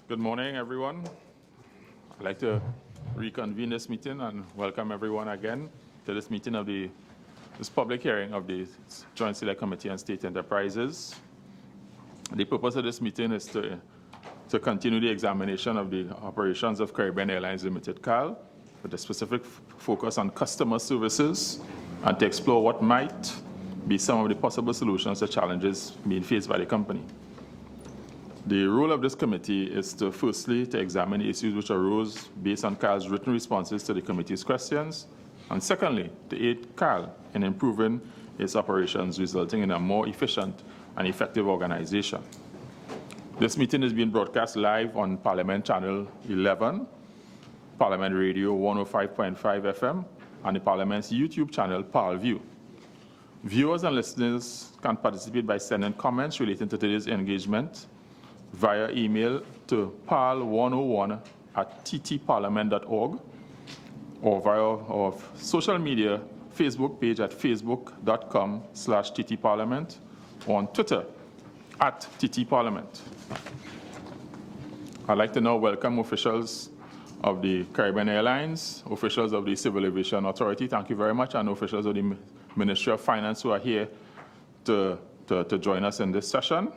Good morning, everyone. I'd like to reconvene this meeting and welcome everyone again to this meeting of this public hearing of the Joint Select Committee on State Enterprises. The purpose of this meeting is to continue the examination of the operations of Caribbean Airlines Limited, CAL, with a specific focus on customer services and to explore what might be some of the possible solutions to challenges being faced by the company. The role of this committee is to firstly to examine the issues which arose based on CAL's written responses to the committee's questions, and secondly, to aid CAL in improving its operations, resulting in a more efficient and effective organization. This meeting is being broadcast live on Parliament Channel 11, Parliament Radio 105.5 FM, and the Parliament's YouTube channel, ParlView. Viewers and listeners can participate by sending comments relating to today's engagement via email to parl101@ttparliament.org or via our social media Facebook page at facebook.com/ttparliament or on Twitter @ttparliament. I'd like to now welcome officials of the Caribbean Airlines, officials of the Civil Aviation Authority, thank you very much, and officials of the Ministry of Finance who are here to join us in this session.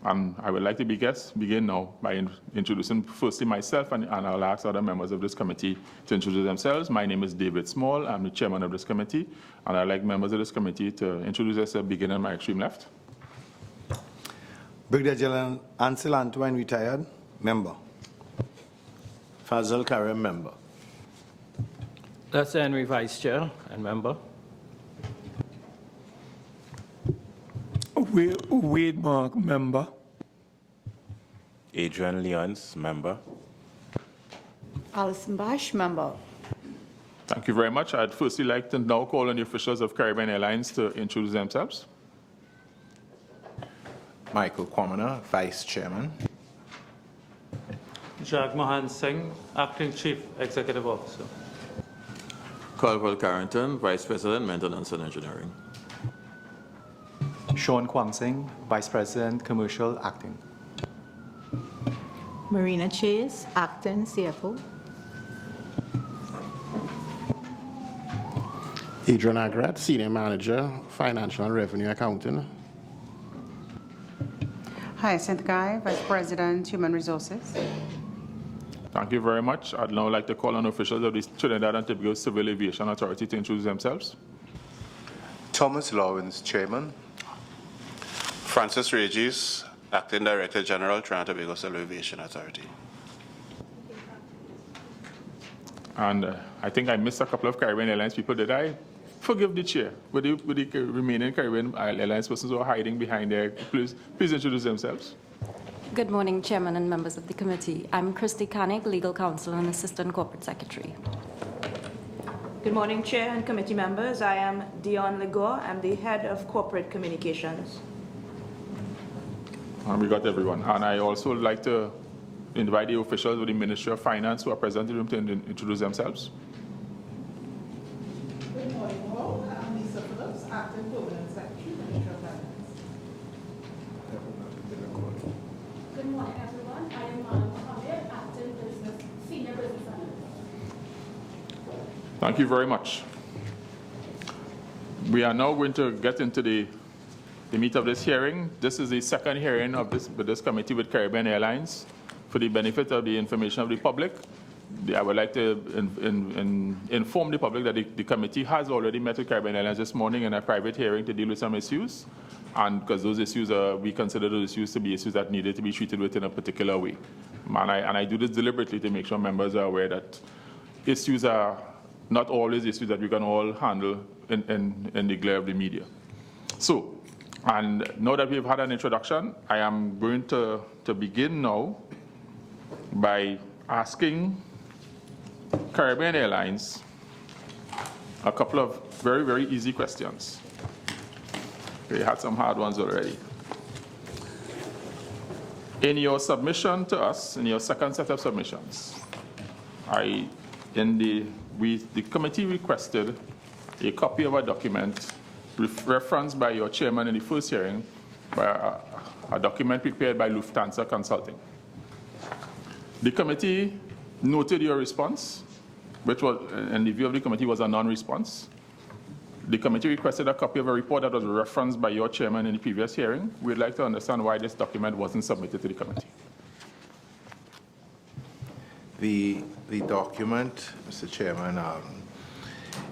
I would like to begin now by introducing firstly myself, and I'll ask other members of this committee to introduce themselves. My name is David Small. I'm the chairman of this committee, and I'd like members of this committee to introduce themselves, beginning on my extreme left. Brigadier General Ansel Antoine, retired, member. Fazal Karim, member. That's Henry, Vice Chair and member. Wade Mark, member. Adrian Leons, member. Alison Bash, member. Thank you very much. I'd firstly like to now call on the officials of Caribbean Airlines to introduce themselves. Michael Kwamina, Vice Chairman. Jagmohan Singh, Acting Chief Executive Officer. Colville Carrington, Vice President, Maintenance and Engineering. Sean Kwang Singh, Vice President, Commercial, Acting. Marina Chase, Acting CFO. Adrian Agrat, Senior Manager, Financial and Revenue Accounting. Hyacinth Guy, Vice President, Human Resources. Thank you very much. I'd now like to call on officials of the Trinidad and Tobago Civil Aviation Authority to introduce themselves. Thomas Lawrence, Chairman. Francis Regis, Acting Director General, Trinidad and Tobago Civil Aviation Authority. And I think I missed a couple of Caribbean Airlines people. Did I? Forgive the chair. With the remaining Caribbean Airlines persons who are hiding behind there, please introduce themselves. Good morning, Chairman and members of the committee. I'm Christy Koenig, Legal Counsel and Assistant Corporate Secretary. Good morning, Chair and committee members. I am Dion Legore. I'm the Head of Corporate Communications. And we got everyone. And I also would like to invite the officials of the Ministry of Finance who are present in the room to introduce themselves. Good morning, all. I'm Lisa Phillips, Acting Permanent Secretary, Ministry of Finance. Good morning, everyone. I am Mohammed, Acting Senior Business Analyst. Thank you very much. We are now going to get into the meat of this hearing. This is the second hearing of this committee with Caribbean Airlines. For the benefit of the information of the public, I would like to inform the public that the committee has already met with Caribbean Airlines this morning in a private hearing to deal with some issues, and because those issues we consider those issues to be issues that needed to be treated with in a particular way. And I do this deliberately to make sure members are aware that issues are not always issues that we can all handle in the glare of the media. So, and now that we've had an introduction, I am going to begin now by asking Caribbean Airlines a couple of very, very easy questions. We had some hard ones already. In your submission to us, in your second set of submissions, the committee requested a copy of a document referenced by your chairman in the first hearing, by a document prepared by Lufthansa Consulting. The committee noted your response, which was, in the view of the committee, was a non-response. The committee requested a copy of a report that was referenced by your chairman in the previous hearing. We'd like to understand why this document wasn't submitted to the committee. The document, Mr. Chairman,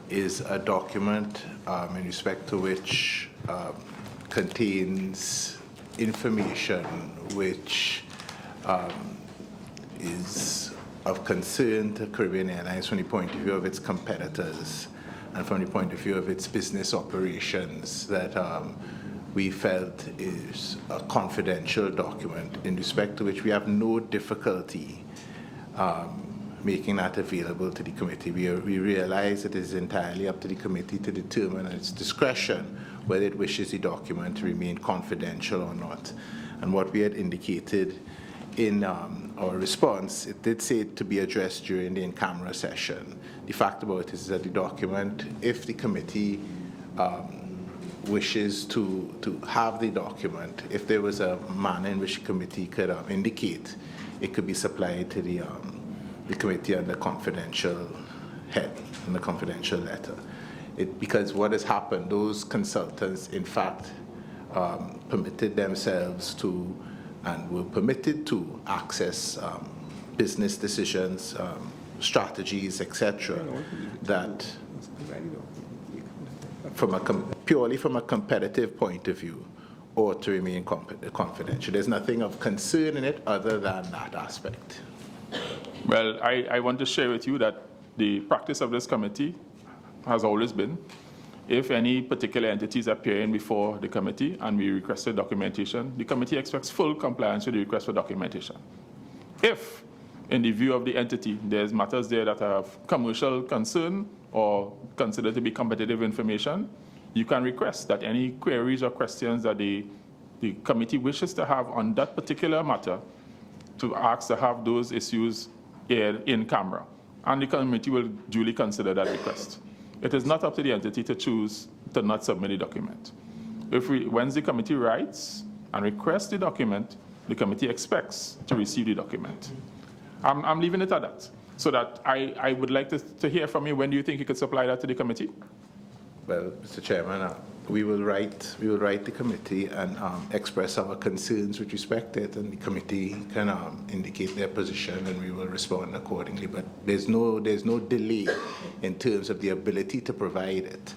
is a document in respect to which contains information which is of concern to Caribbean Airlines from the point of view of its competitors and from the point of view of its business operations that we felt is a confidential document in respect to which we have no difficulty making that available to the committee. We realize it is entirely up to the committee to determine at its discretion whether it wishes the document to remain confidential or not. And what we had indicated in our response, it did say to be addressed during the in-camera session. The fact about it is that the document, if the committee wishes to have the document, if there was a manner in which the committee could indicate, it could be supplied to the committee under confidential head, in the confidential letter. Because what has happened, those consultants, in fact, permitted themselves to and were permitted to access business decisions, strategies, etc., that purely from a competitive point of view ought to remain confidential. There's nothing of concern in it other than that aspect. Well, I want to share with you that the practice of this committee has always been, if any particular entities appearing before the committee and we requested documentation, the committee expects full compliance with the request for documentation. If, in the view of the entity, there's matters there that have commercial concern or considered to be competitive information, you can request that any queries or questions that the committee wishes to have on that particular matter to ask to have those issues aired in camera, and the committee will duly consider that request. It is not up to the entity to choose to not submit the document. Once the committee writes and requests the document, the committee expects to receive the document. I'm leaving it at that, so that I would like to hear from you. When do you think you could supply that to the committee? Well, Mr. Chairman, we will write the committee and express our concerns with respect to it, and the committee can indicate their position, and we will respond accordingly. But there's no delay in terms of the ability to provide it.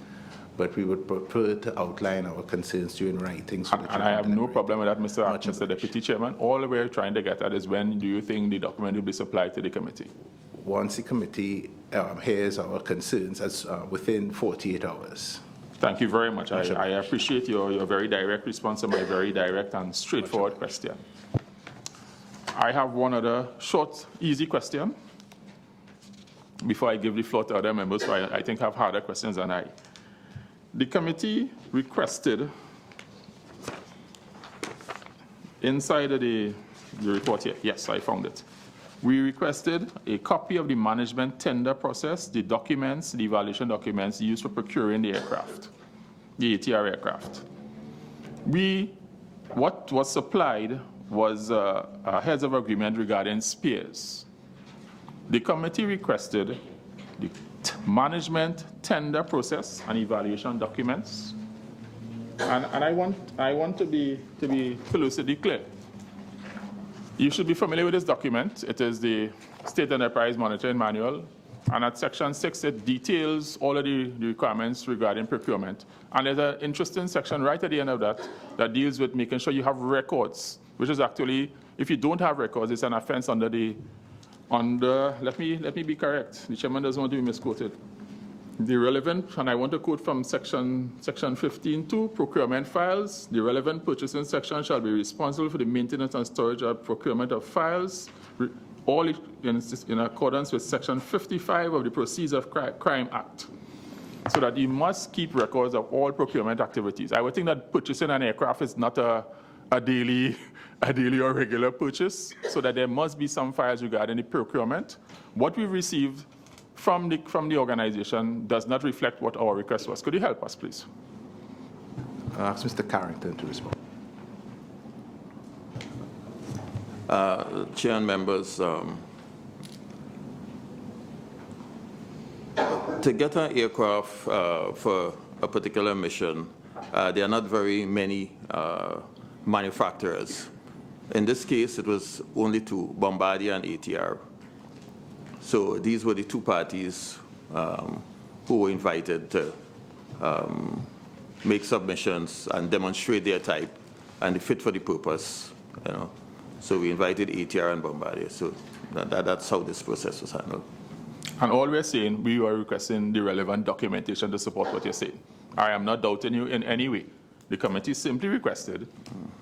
But we would prefer to outline our concerns during writing. So and I have no problem with that, Mr. Deputy Chairman. All we're trying to get at is, when do you think the document will be supplied to the committee? Once the committee hears our concerns, as within 48 hours. Thank you very much. I appreciate your very direct response to my very direct and straightforward question. I have one other short, easy question before I give the floor to other members who I think have harder questions than I. The committee requested, inside of the report here, yes, I found it. We requested a copy of the management tender process, the documents, the evaluation documents used for procuring the aircraft, the ATR aircraft. What was supplied was a heads of agreement regarding spares. The committee requested the management tender process and evaluation documents. And I want to be elucidly clear. You should be familiar with this document. It is the State Enterprise Monitoring Manual, and at section 6, it details all of the requirements regarding procurement. And there's an interesting section right at the end of that deals with making sure you have records, which is actually, if you don't have records, it's an offense under let me be correct. The chairman doesn't want to be misquoted. The relevant, and I want to quote from section 15.2, procurement files. The relevant purchasing section shall be responsible for the maintenance and storage of procurement of files, all in accordance with section 55 of the Proceeds of Crime Act. So that you must keep records of all procurement activities. I would think that purchasing an aircraft is not a daily or regular purchase, so that there must be some files regarding the procurement. What we've received from the organization does not reflect what our request was. Could you help us, please? I'll ask Mr. Carrington to respond. Chair and members, to get an aircraft for a particular mission, there are not very many manufacturers. In this case, it was only two, Bombardier and ATR. So these were the two parties who were invited to make submissions and demonstrate their type and the fit for the purpose. So we invited ATR and Bombardier. So that's how this process was handled. And all we're saying, we are requesting the relevant documentation to support what you're saying. I am not doubting you in any way. The committee simply requested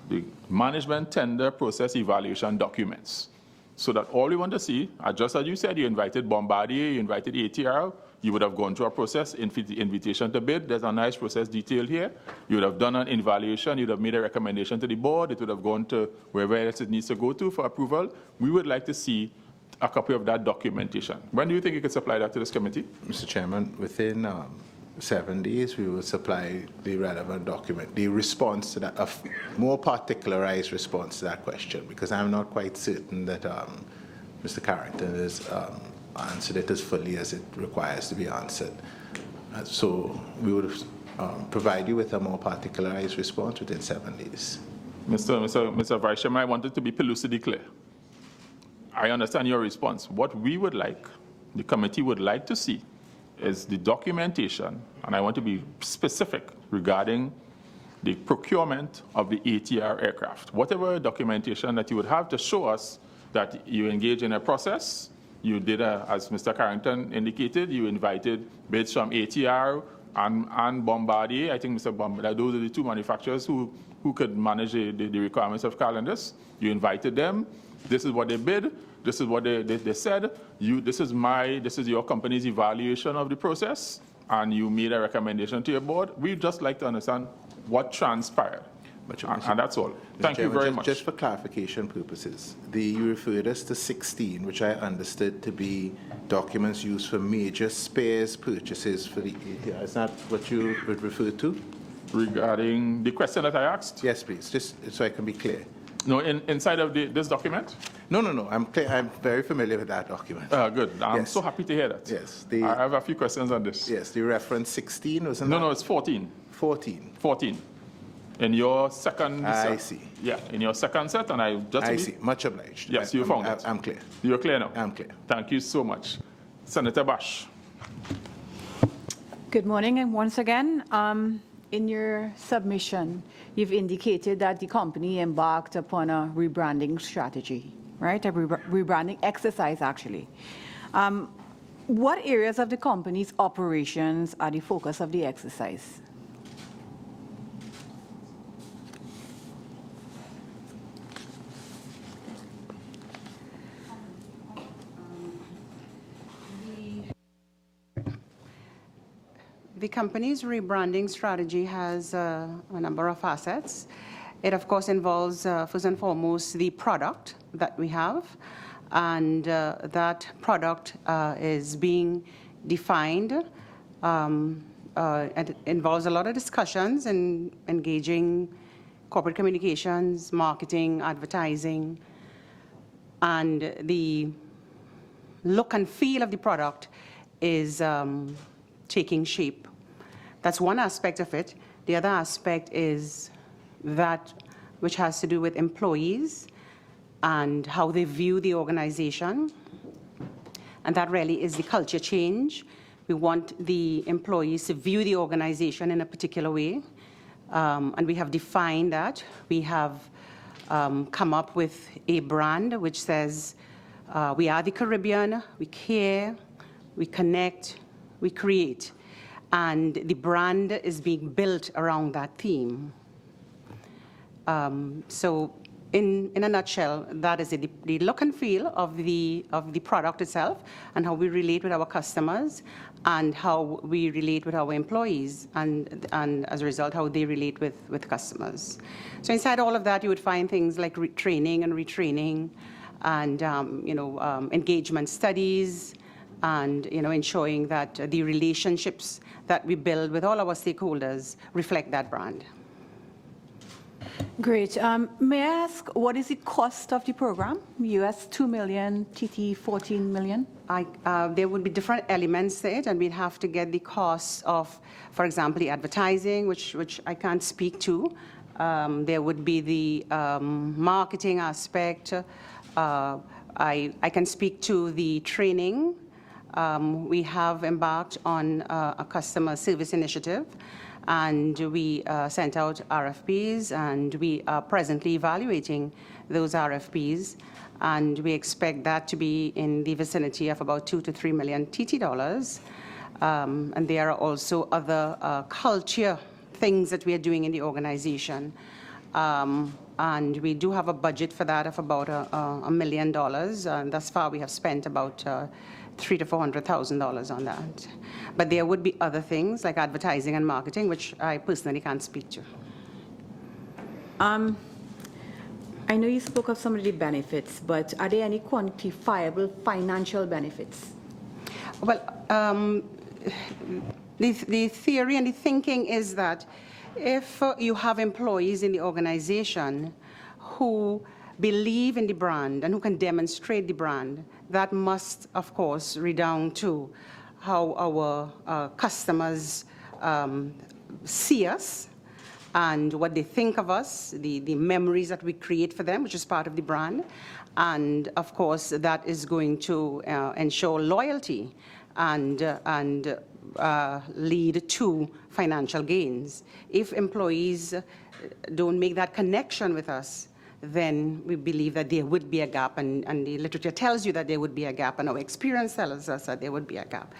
the management tender process evaluation documents, so that all we want to see, just as you said, you invited Bombardier, you invited ATR, you would have gone through a process, invitation to bid. There's a nice process detailed here. You would have done an evaluation, you'd have made a recommendation to the board, it would have gone to wherever else it needs to go to for approval. We would like to see a copy of that documentation. When do you think you could supply that to this committee? Mr. Chairman, within 7 days, we will supply the relevant document, the response to that, a more particularized response to that question, because I'm not quite certain that Mr. Carrington has answered it as fully as it requires to be answered. So we would provide you with a more particularized response within 7 days. Mr. Vice Chairman, I wanted to be pellucidly clear. I understand your response. What we would like, the committee would like to see, is the documentation, and I want to be specific regarding the procurement of the ATR aircraft. Whatever documentation that you would have to show us that you engage in a process, you did, as Mr. Carrington indicated, you invited bids from ATR and Bombardier. I think Mr. Bombardier, those are the two manufacturers who could manage the requirements of calendars. You invited them. This is what they bid. This is what they said. This is your company's evaluation of the process, and you made a recommendation to your board. We'd just like to understand what transpired. And that's all. Thank you very much. Just for clarification purposes, you referred us to 16, which I understood to be documents used for major spares purchases for the ATR. Is that what you would refer to? Regarding the question that I asked? Yes, please, just so I can be clear. No, inside of this document? No. I'm clear. I'm very familiar with that document. Good. I'm so happy to hear that. Yes. I have a few questions on this. Yes. The reference 16 wasn't that? No, it's 14. 14. In your second set. I see. Yeah, in your second set, and I see. Much obliged. Yes, you found it. I'm clear. You're clear now? I'm clear. Thank you so much. Senator Bash. Good morning, and once again, in your submission, you've indicated that the company embarked upon a rebranding strategy, right? A rebranding exercise, actually. What areas of the company's operations are the focus of the exercise? The company's rebranding strategy has a number of facets. It, of course, involves, first and foremost, the product that we have. And that product is being defined. It involves a lot of discussions and engaging corporate communications, marketing, advertising. And the look and feel of the product is taking shape. That's one aspect of it. The other aspect is that which has to do with employees and how they view the organization. And that really is the culture change. We want the employees to view the organization in a particular way. And we have defined that. We have come up with a brand which says, we are the Caribbean, we care, we connect, we create. And the brand is being built around that theme. So in a nutshell, that is it. The look and feel of the product itself and how we relate with our customers and how we relate with our employees and as a result, how they relate with customers. So inside all of that, you would find things like training and retraining and engagement studies, and ensuring that the relationships that we build with all our stakeholders reflect that brand. Great. May I ask, what is the cost of the program? US 2 million, TT 14 million? There would be different elements to it, and we'd have to get the costs of, for example, the advertising, which I can't speak to. There would be the marketing aspect. I can speak to the training. We have embarked on a customer service initiative, and we sent out RFPs, and we are presently evaluating those RFPs, and we expect that to be in the vicinity of about 2 to 3 million TT dollars. And there are also other culture things that we are doing in the organization. And we do have a budget for that of about $1 million, and thus far we have spent about $300,000 to $400,000 on that. But there would be other things like advertising and marketing, which I personally can't speak to. I know you spoke of some of the benefits, but are there any quantifiable financial benefits? Well, the theory and the thinking is that if you have employees in the organization who believe in the brand and who can demonstrate the brand, that must, of course, redound to how our customers see us and what they think of us, the memories that we create for them, which is part of the brand. And, of course, that is going to ensure loyalty and lead to financial gains. If employees don't make that connection with us, then we believe that there would be a gap, and the literature tells you that there would be a gap, and our experience tells us that there would be a gap.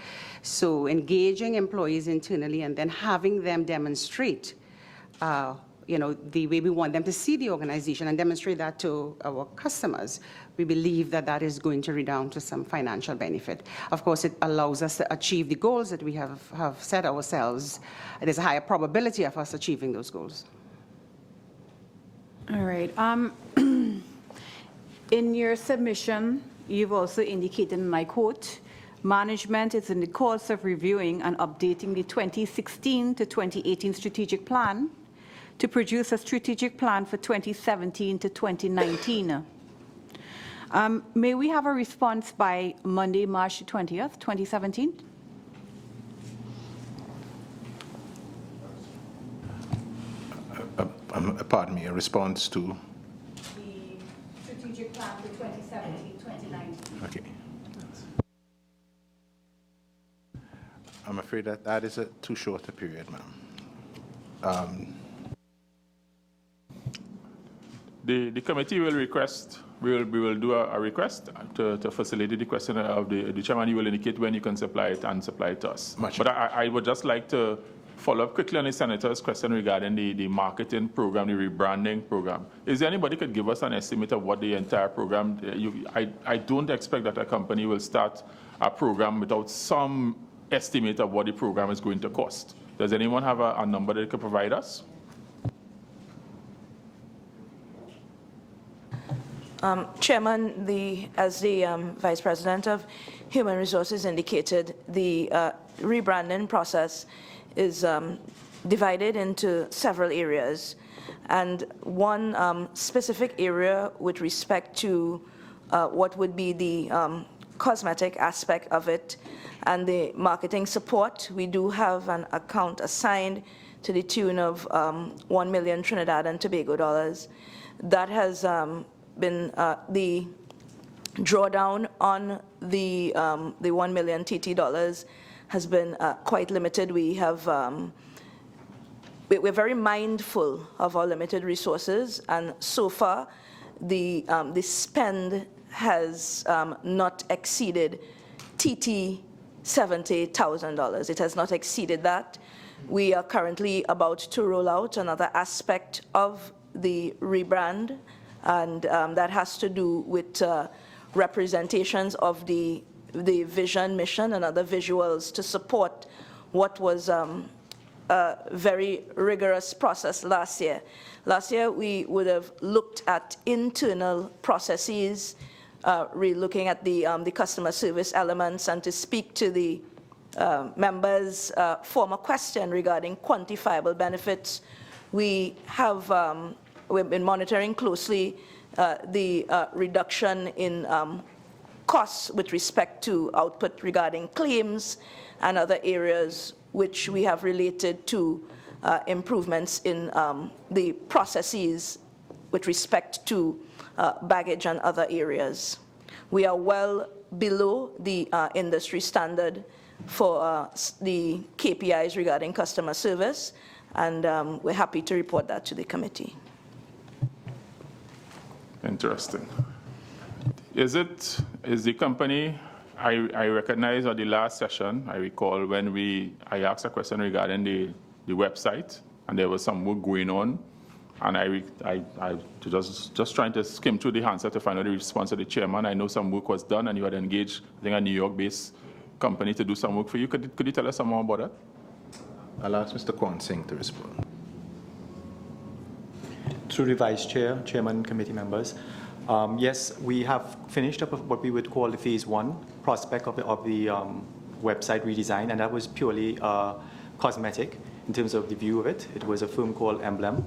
So engaging employees internally and then having them demonstrate the way we want them to see the organization and demonstrate that to our customers, we believe that that is going to redound to some financial benefit. Of course, it allows us to achieve the goals that we have set ourselves. There's a higher probability of us achieving those goals. All right. In your submission, you've also indicated, and I quote, management is in the course of reviewing and updating the 2016 to 2018 strategic plan to produce a strategic plan for 2017 to 2019. May we have a response by Monday, March 20th, 2017? Pardon me, a response to? The strategic plan for 2017, 2019. Okay. I'm afraid that that is too short a period, ma'am. The committee will request, we will do a request to facilitate the question of the chairman. You will indicate when you can supply it and supply it to us. But I would just like to follow up quickly on the senator's question regarding the marketing program, the rebranding program. Is there anybody could give us an estimate of what the entire program, I don't expect that a company will start a program without some estimate of what the program is going to cost. Does anyone have a number that they could provide us? Chairman, as the Vice President of Human Resources indicated, the rebranding process is divided into several areas. And one specific area with respect to what would be the cosmetic aspect of it and the marketing support, we do have an account assigned to the tune of 1 million Trinidad and Tobago dollars. That has been the drawdown on the 1 million TT dollars has been quite limited. We have we're very mindful of our limited resources, and so far the spend has not exceeded TT $70,000. It has not exceeded that. We are currently about to roll out another aspect of the rebrand, and that has to do with representations of the vision, mission, and other visuals to support what was a very rigorous process last year. Last year, we would have looked at internal processes, re-looking at the customer service elements, and to speak to the members' former question regarding quantifiable benefits. We have we've been monitoring closely the reduction in costs with respect to output regarding claims and other areas which we have related to improvements in the processes with respect to baggage and other areas. We are well below the industry standard for the KPIs regarding customer service, and we're happy to report that to the committee. Interesting. Is the company, I recognize at the last session, I recall when I asked a question regarding the website, and there was some work going on, and I just trying to skim through the answer to find out the response of the chairman. I know some work was done, and you had engaged, I think, a New York-based company to do some work for you. Could you tell us some more about that? I'll ask Mr. Kwan Singh to respond. Through the Vice Chair, Chairman, committee members, yes, we have finished up what we would call the phase 1 prospect of the website redesign, and that was purely cosmetic in terms of the view of it. It was a firm called Emblem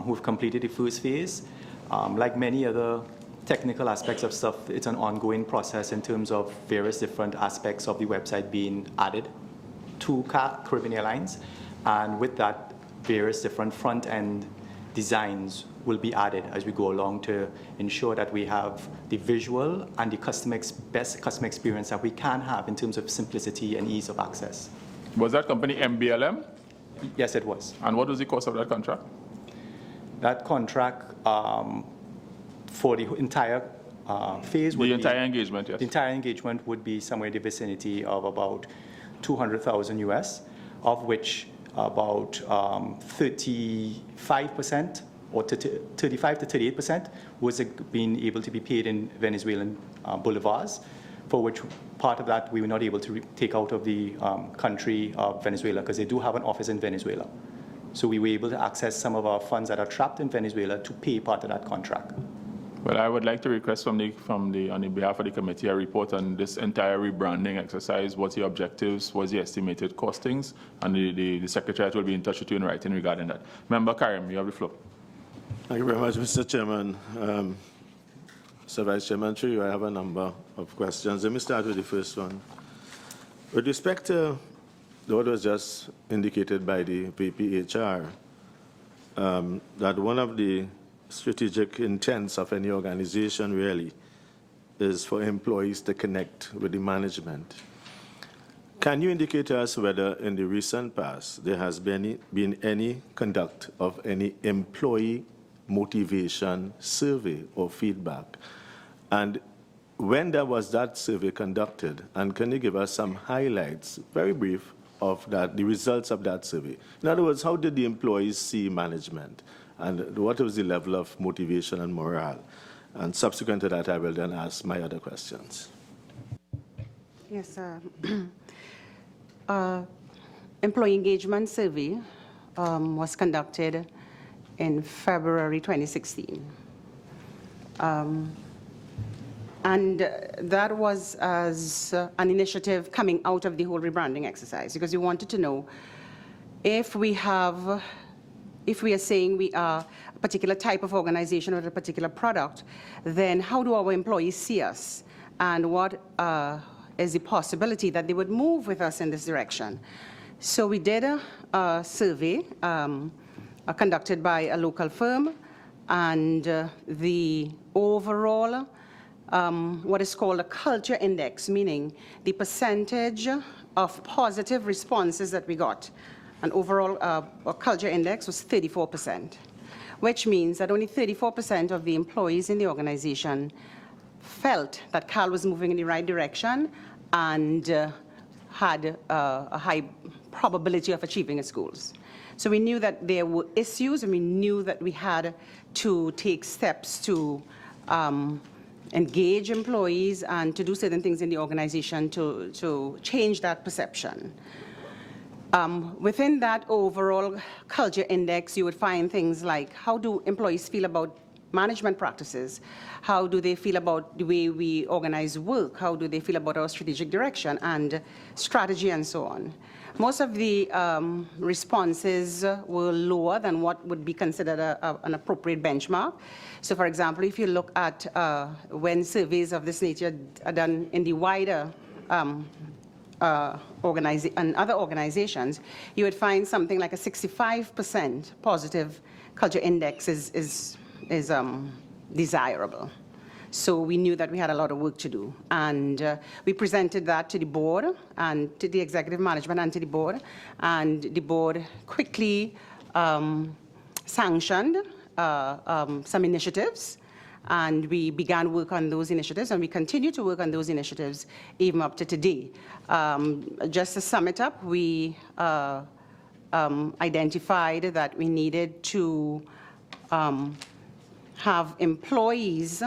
who've completed the first phase. Like many other technical aspects of stuff, it's an ongoing process in terms of various different aspects of the website being added to Caribbean Airlines, and with that, various different front-end designs will be added as we go along to ensure that we have the visual and the best customer experience that we can have in terms of simplicity and ease of access. Was that company MBLM? Yes, it was. And what was the cost of that contract? That contract for the entire phase would the entire engagement, yes. The entire engagement would be somewhere in the vicinity of about $200,000 US, of which about 35% or 35 to 38% was being able to be paid in Venezuelan bolivars, for which part of that we were not able to take out of the country of Venezuela, because they do have an office in Venezuela. So we were able to access some of our funds that are trapped in Venezuela to pay part of that contract. Well, I would like to request on behalf of the committee a report on this entire rebranding exercise. What's the objectives? What's the estimated costings? And the Secretariat will be in touch with you in writing regarding that. Member Karim, you have the floor. Thank you very much, Mr. Chairman. Mr. Vice Chairman, through you, I have a number of questions. Let me start with the first one. With respect to what was just indicated by the VPHR, that one of the strategic intents of any organization really is for employees to connect with the management. Can you indicate to us whether in the recent past there has been any conduct of any employee motivation survey or feedback? And when there was that survey conducted, and can you give us some highlights, very brief, of that, the results of that survey? In other words, how did the employees see management? And what was the level of motivation and morale? And subsequent to that, I will then ask my other questions. Yes, employee engagement survey was conducted in February 2016. And that was as an initiative coming out of the whole rebranding exercise, because we wanted to know if we are saying we are a particular type of organization with a particular product, then how do our employees see us? And what is the possibility that they would move with us in this direction? So we did a survey conducted by a local firm, and the overall what is called a culture index, meaning the percentage of positive responses that we got. An overall culture index was 34%, which means that only 34% of the employees in the organization felt that CAL was moving in the right direction and had a high probability of achieving its goals. So we knew that there were issues, and we knew that we had to take steps to engage employees and to do certain things in the organization to change that perception. Within that overall culture index, you would find things like, how do employees feel about management practices? How do they feel about the way we organize work? How do they feel about our strategic direction and strategy and so on? Most of the responses were lower than what would be considered an appropriate benchmark. So, for example, if you look at when surveys of this nature are done in the wider and other organizations, you would find something like a 65% positive culture index is desirable. So we knew that we had a lot of work to do. And we presented that to the board and to the executive management and to the board. And the board quickly sanctioned some initiatives. And we began work on those initiatives, and we continue to work on those initiatives even up to today. Just to sum it up, we identified that we needed to have employees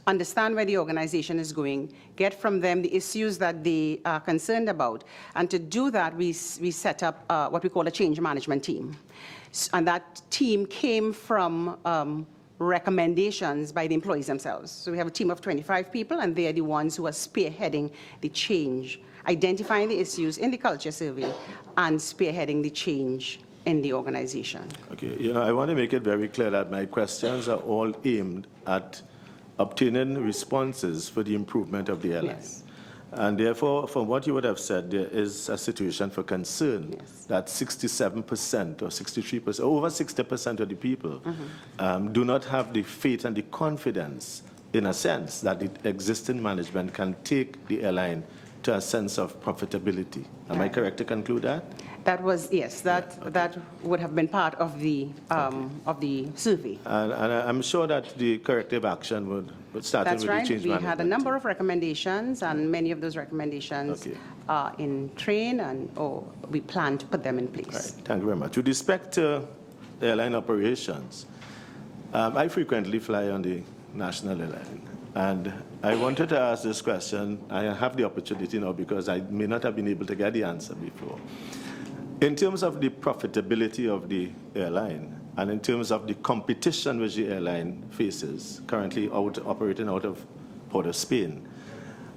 understand where the organization is going, get from them the issues that they are concerned about. And to do that, we set up what we call a change management team. And that team came from recommendations by the employees themselves. So we have a team of 25 people, and they are the ones who are spearheading the change, identifying the issues in the culture survey, and spearheading the change in the organization. Okay, I want to make it very clear that my questions are all aimed at obtaining responses for the improvement of the airline. Yes. And therefore, from what you would have said, there is a situation for concern that 67% or 63%, over 60% of the people do not have the faith and the confidence, in a sense, that the existing management can take the airline to a sense of profitability. Am I correct to conclude that? That was, yes, that would have been part of the survey. And I'm sure that the corrective action would start with the change management. That's right. We had a number of recommendations, and many of those recommendations are in train, or we plan to put them in place. Right. Thank you very much. With respect to airline operations, I frequently fly on the national airline. And I wanted to ask this question. I have the opportunity now because I may not have been able to get the answer before. In terms of the profitability of the airline, and in terms of the competition which the airline faces, currently operating out of Port of Spain,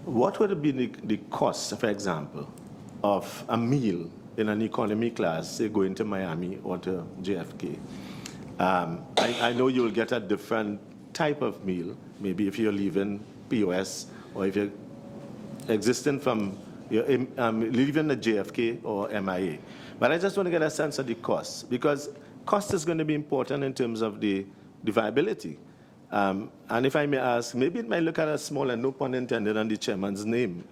what would have been the cost, for example, of a meal in an economy class, say going to Miami or to JFK? I know you'll get a different type of meal, maybe if you're leaving POS or if you're existing from, leaving the JFK or MIA. But I just want to get a sense of the cost, because cost is going to be important in terms of the viability. And if I may ask, maybe it might look at a small, and no pun intended on the chairman's name,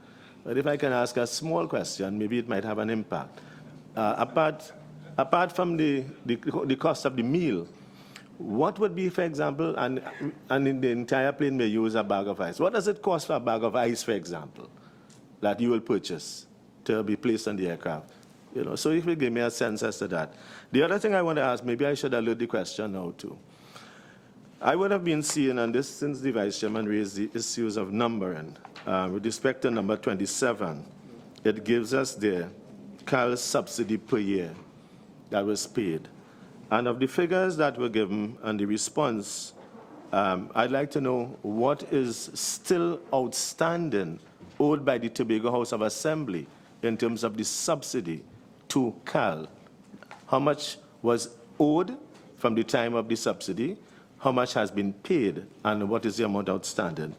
but if I can ask a small question, maybe it might have an impact. Apart from the cost of the meal, what would be, for example, and in the entire plane may use a bag of ice. What does it cost for a bag of ice, for example, that you will purchase to be placed on the aircraft? So if you give me a sense as to that. The other thing I want to ask, maybe I should allude the question now too. I would have been seeing, and this since the Vice Chairman raised the issues of numbering, with respect to number 27, it gives us the CAL subsidy per year that was paid. And of the figures that were given and the response, I'd like to know what is still outstanding owed by the Tobago House of Assembly in terms of the subsidy to CAL. How much was owed from the time of the subsidy, how much has been paid, and what is the amount outstanding?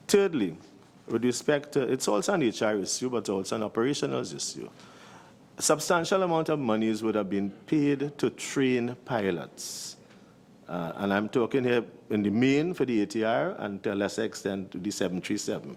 Thirdly, with respect to, it's also an HR issue, but also an operational issue. A substantial amount of monies would have been paid to train pilots. And I'm talking here in the main for the ATR and to a lesser extent to the 737.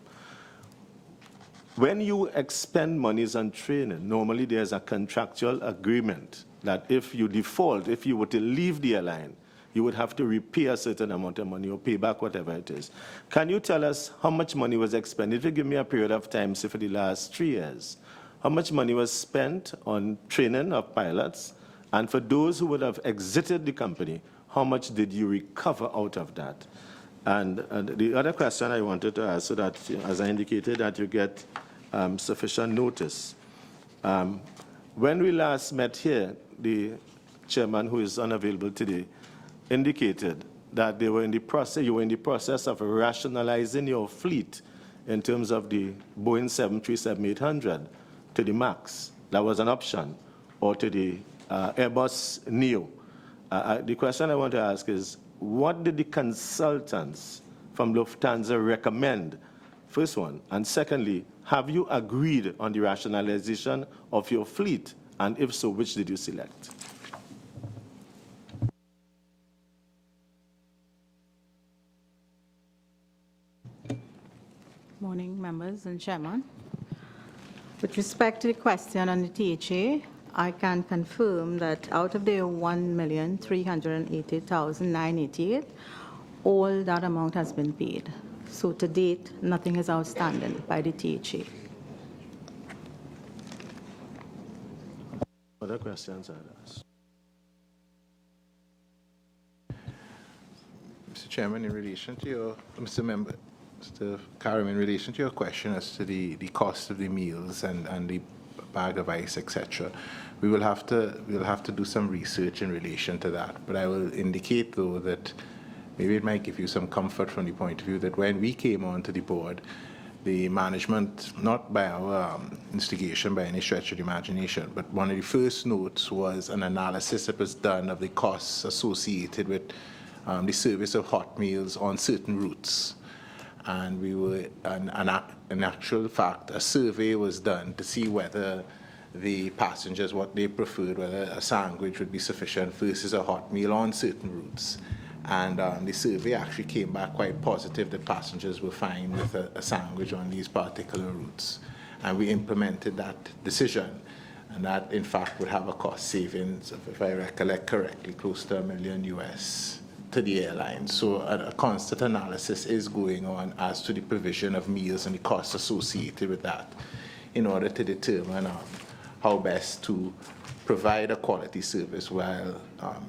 When you expend monies on training, normally there's a contractual agreement that if you default, if you were to leave the airline, you would have to repay a certain amount of money or pay back whatever it is. Can you tell us how much money was expended? If you give me a period of time, say for the last 3 years, how much money was spent on training of pilots? And for those who would have exited the company, how much did you recover out of that? And the other question I wanted to ask, so that, as I indicated, that you get sufficient notice. When we last met here, the chairman, who is unavailable today, indicated that they were in the process, you were in the process of rationalizing your fleet in terms of the Boeing 737-800 to the MAX. That was an option. or to the Airbus Neo. The question I want to ask is, what did the consultants from Lufthansa recommend? First one. And secondly, have you agreed on the rationalization of your fleet? And if so, which did you select? Morning, members and chairman. With respect to the question on the THA, I can confirm that out of the 1,380,988, all that amount has been paid. So to date, nothing is outstanding by the THA. Other questions are asked. Mr. Chairman, in relation to your, Mr. Member, Mr. Karim, in relation to your question as to the cost of the meals and the bag of ice, etc., we'll have to do some research in relation to that. But I will indicate, though, that maybe it might give you some comfort from the point of view that when we came onto the board, the management, not by our instigation by any stretch of the imagination, but one of the first notes was an analysis that was done of the costs associated with the service of hot meals on certain routes. And we were, in actual fact, a survey was done to see whether the passengers, what they preferred, whether a sandwich would be sufficient versus a hot meal on certain routes. And the survey actually came back quite positive that passengers were fine with a sandwich on these particular routes. And we implemented that decision. And that, in fact, would have a cost savings of, if I recollect correctly, close to $1 million US to the airlines. So a constant analysis is going on as to the provision of meals and the costs associated with that in order to determine how best to provide a quality service while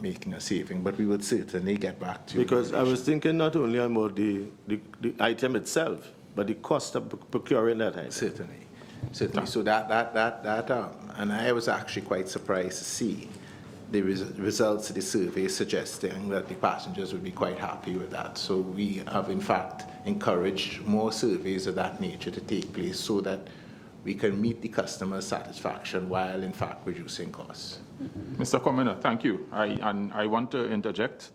making a saving. But we would certainly get back to you. Because I was thinking not only about the item itself, but the cost of procuring that item. Certainly. So and I was actually quite surprised to see the results of the survey suggesting that the passengers would be quite happy with that. So we have, in fact, encouraged more surveys of that nature to take place so that we can meet the customer's satisfaction while, in fact, reducing costs. Mr. Commoner, thank you. I want to interject.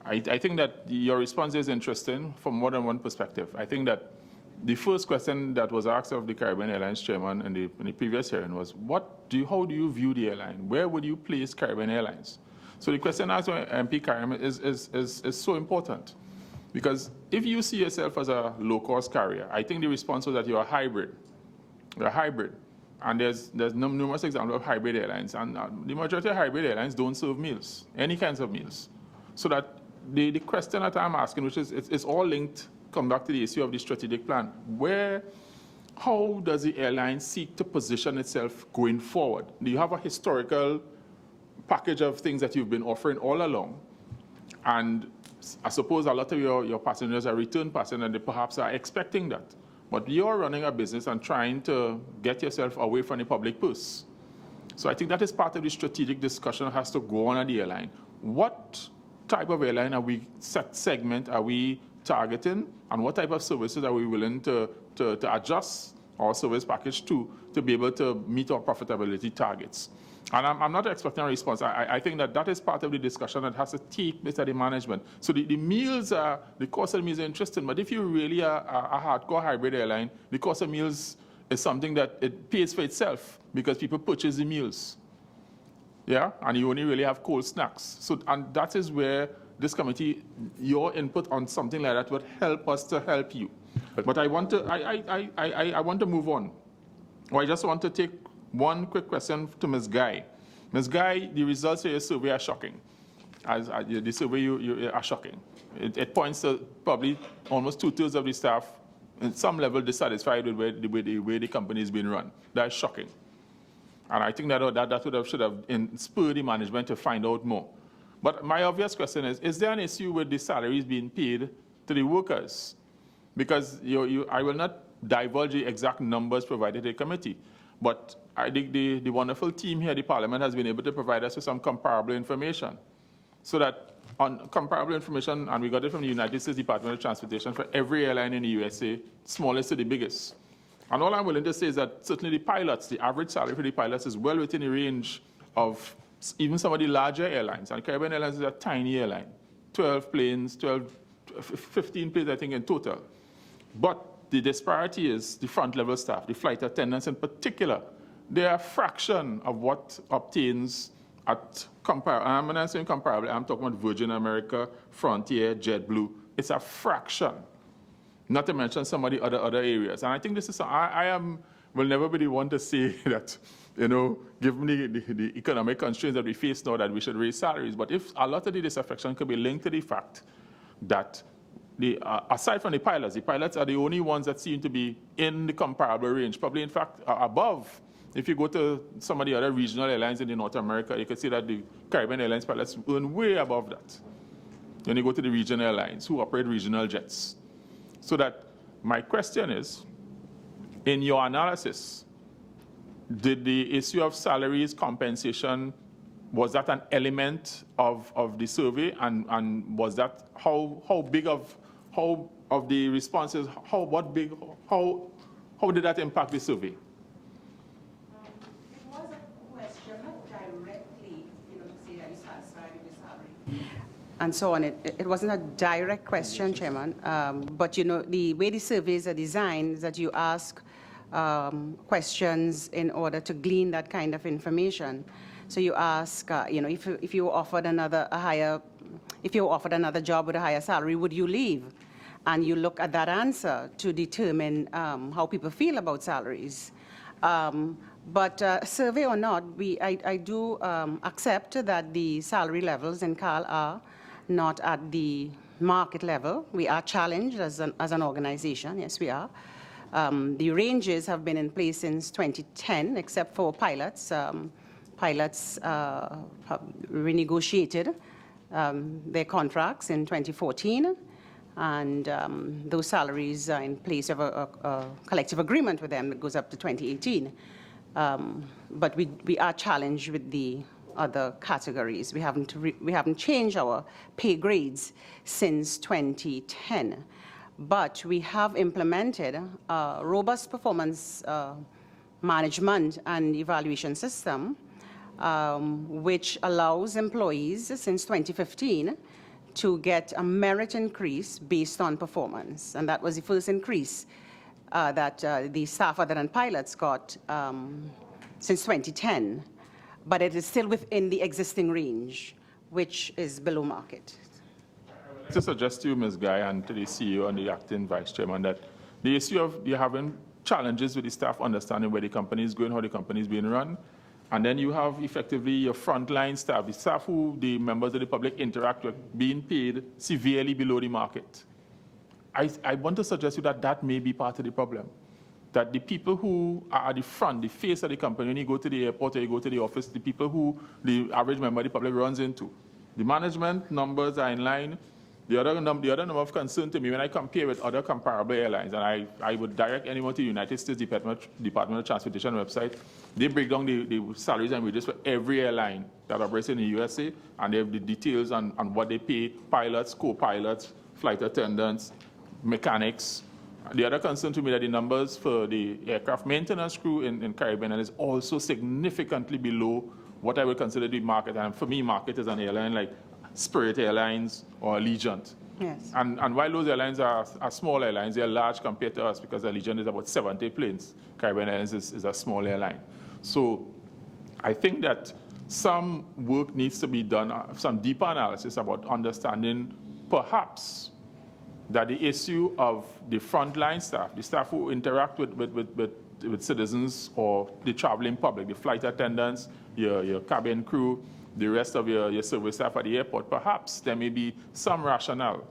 I think that your response is interesting from more than one perspective. I think that the first question that was asked of the Caribbean Airlines chairman in the previous hearing was, how do you view the airline? Where would you place Caribbean Airlines? So the question asked by MP Karim is so important. Because if you see yourself as a low-cost carrier, I think the response was that you're a hybrid. You're a hybrid. And there's numerous examples of hybrid airlines. And the majority of hybrid airlines don't serve meals, any kinds of meals. So that the question that I'm asking, which is it's all linked, come back to the issue of the strategic plan. How does the airline seek to position itself going forward? Do you have a historical package of things that you've been offering all along? And I suppose a lot of your passengers are return passengers and they perhaps are expecting that. But you're running a business and trying to get yourself away from the public purse. So I think that is part of the strategic discussion that has to go on at the airline. What type of airline segment are we targeting, and what type of services are we willing to adjust our service package to be able to meet our profitability targets? And I'm not expecting a response. I think that is part of the discussion that has to take place at the management. So the cost of meals are interesting, but if you're really a hardcore hybrid airline, the cost of meals is something that it pays for itself because people purchase the meals. Yeah, and you only really have cold snacks. So, and that is where this committee, your input on something like that would help us to help you. But I want to move on. I just want to take one quick question to Ms. Guy. Ms. Guy, the results of your survey are shocking. The survey you are shocking. It points to probably almost 2/3 of the staff at some level dissatisfied with the way the company is being run. That's shocking. And I think that should have spurred the management to find out more. But my obvious question is there an issue with the salaries being paid to the workers? Because I will not divulge the exact numbers provided to the committee, but I think the wonderful team here at the Parliament has been able to provide us with some comparable information. So that on comparable information, and we got it from the United States Department of Transportation, for every airline in the USA, smallest to the biggest. And all I'm willing to say is that certainly the pilots, the average salary for the pilots is well within the range of even some of the larger airlines. And Caribbean Airlines is a tiny airline, 12 planes, 15 planes, I think, in total. But the disparity is the front-level staff, the flight attendants in particular. They are a fraction of what obtains at comparable. I'm not saying comparable, I'm talking about Virgin America, Frontier, JetBlue. It's a fraction. Not to mention some of the other areas. And I think this is, will never be the one to say that, given the economic constraints that we face now, that we should raise salaries. But if a lot of the disaffection could be linked to the fact that, aside from the pilots are the only ones that seem to be in the comparable range, probably in fact above. If you go to some of the other regional airlines in North America, you can see that the Caribbean Airlines pilots earn way above that. When you go to the regional airlines who operate regional jets. So that my question is, in your analysis, did the issue of salaries, compensation, was that an element of the survey? And was that how big of the responses, how did that impact the survey? It was a question, not directly, to say that you're satisfied with the salary. And so on. It wasn't a direct question, Chairman, but the way the surveys are designed is that you ask questions in order to glean that kind of information. So you ask, if you were offered another job with a higher salary, would you leave? And you look at that answer to determine how people feel about salaries. But survey or not, I do accept that the salary levels in CAL are not at the market level. We are challenged as an organization, yes we are. The ranges have been in place since 2010, except for pilots. Pilots have renegotiated their contracts in 2014, and those salaries are in place of a collective agreement with them that goes up to 2018. But we are challenged with the other categories. We haven't changed our pay grades since 2010, but we have implemented a robust performance management and evaluation system, which allows employees since 2015 to get a merit increase based on performance. And that was the first increase that the staff other than pilots got since 2010. But it is still within the existing range, which is below market. To suggest to you, Ms. Guy, and to the CEO and the acting vice chairman, that the issue of you having challenges with the staff understanding where the company is going, how the company is being run, and then you have effectively your frontline staff, the staff who the members of the public interact with, being paid severely below the market. I want to suggest to you that may be part of the problem. That the people who are at the front, the face of the company, when you go to the airport or you go to the office, the people who the average member of the public runs into. The management numbers are in line. The other number of concern to me when I compare with other comparable airlines, and I would direct anyone to the United States Department of Transportation website. They break down the salaries and wages for every airline that operates in the USA, and they have the details on what they pay pilots, co-pilots, flight attendants, mechanics. The other concern to me that the numbers for the aircraft maintenance crew in Caribbean is also significantly below what I would consider the market. And for me, market is an airline like Spirit Airlines or Allegiant. Yes. And while those airlines are small airlines, they are large compared to us because Allegiant is about 70 planes. Caribbean Airlines is a small airline. So I think that some work needs to be done, some deeper analysis about understanding perhaps that the issue of the frontline staff, the staff who interact with citizens or the traveling public, the flight attendants, your cabin crew, the rest of your service staff at the airport, perhaps there may be some rationale